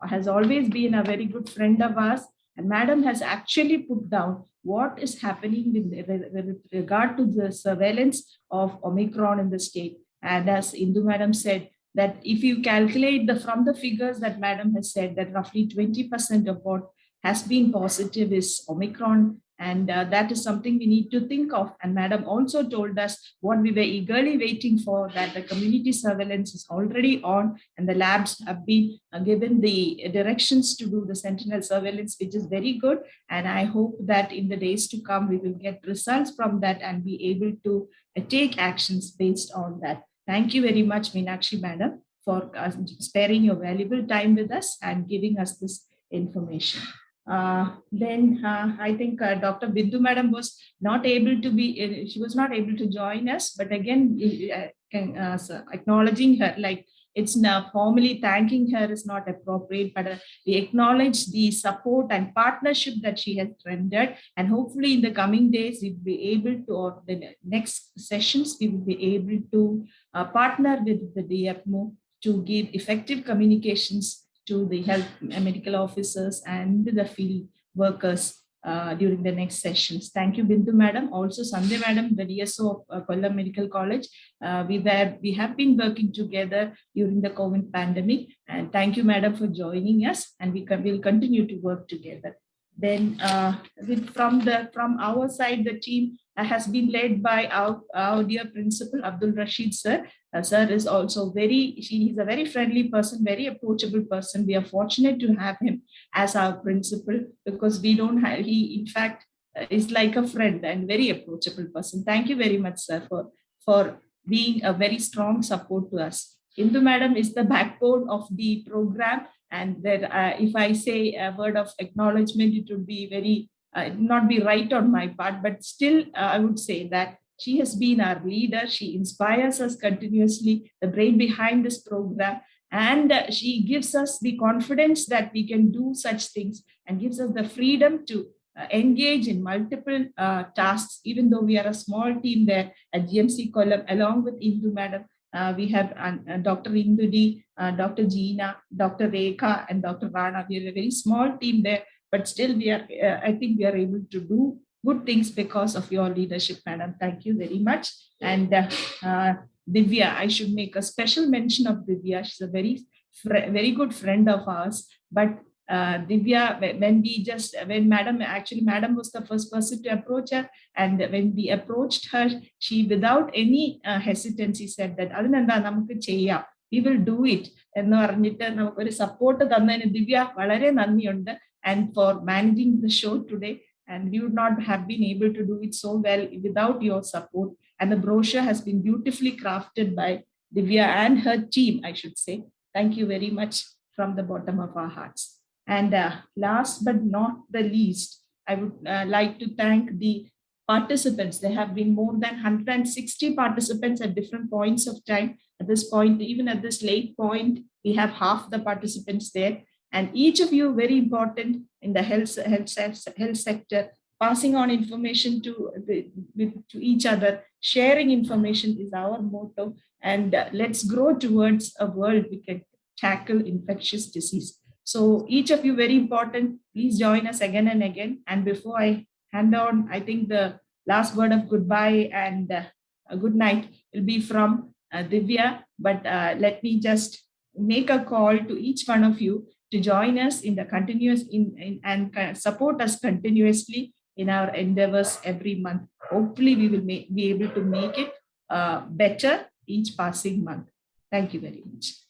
has always been a very good friend of ours, and Madam has actually put down what is happening with regard to the surveillance of Omicron in the state. And as Indu Madam said, that if you calculate from the figures that Madam has said, that roughly 20% of what has been positive is Omicron. And that is something we need to think of. And Madam also told us what we were eagerly waiting for, that the community surveillance is already on, and the labs have been given the directions to do the sentinel surveillance, which is very good. And I hope that in the days to come, we will get results from that and be able to take actions based on that. Thank you very much, Meenakshi Madam, for sparing your valuable time with us and giving us this information. Then I think Dr. Bindu Madam was not able to be, she was not able to join us, but again, acknowledging her, like it's now formally thanking her is not appropriate, but we acknowledge the support and partnership that she has rendered. And hopefully in the coming days, we'll be able to, or the next sessions, we will be able to partner with the DFMO to give effective communications to the health medical officers and the field workers during the next sessions. Thank you, Bindu Madam. Also, Sandhya Madam, the DSO of Kollam Medical College. We have been working together during the COVID pandemic. And thank you, Madam, for joining us. And we will continue to work together. Then from our side, the team has been led by our dear principal, Abdul Rashid sir. Sir is also he's a very friendly person, very approachable person. We are fortunate to have him as our principal, because we don't have, he in fact is like a friend and very approachable person. Thank you very much, sir, for being a very strong support to us. Indu Madam is the backbone of the program. And that if I say a word of acknowledgement, it would be not be right on my part, but still I would say that she has been our leader. She inspires us continuously, the brain behind this program, and she gives us the confidence that we can do such things and gives us the freedom to engage in multiple tasks, even though we are a small team there at GMC Kollam, along with Indu Madam. We have Dr. Indudi, Dr. Jeena, Dr. Rekha, and Dr. Rana. We are a very small team there, but still I think we are able to do good things because of your leadership, Madam. Thank you very much. And Divya, I should make a special mention of Divya. She's a very good friend of ours. But Divya, when Madam was the first person to approach her, and when we approached her, she without any hesitancy said that we will do it. And support Divya and for managing the show today. And we would not have been able to do it so well without your support. And the brochure has been beautifully crafted by Divya and her team, I should say. Thank you very much from the bottom of our hearts. And last but not the least, I would like to thank the participants. There have been more than 160 participants at different points of time. At this point, even at this late point, we have half the participants there. And each of you very important in the health sector, passing on information to each other, sharing information is our motto. And let's grow towards a world we can tackle infectious disease. So each of you very important. Please join us again and again. And before I hand on, I think the last word of goodbye and a good night will be from Divya. But let me just make a call to each one of you to join us in the continuous and support us continuously in our endeavors every month. Hopefully, we will be able to make it better each passing month. Thank you very much.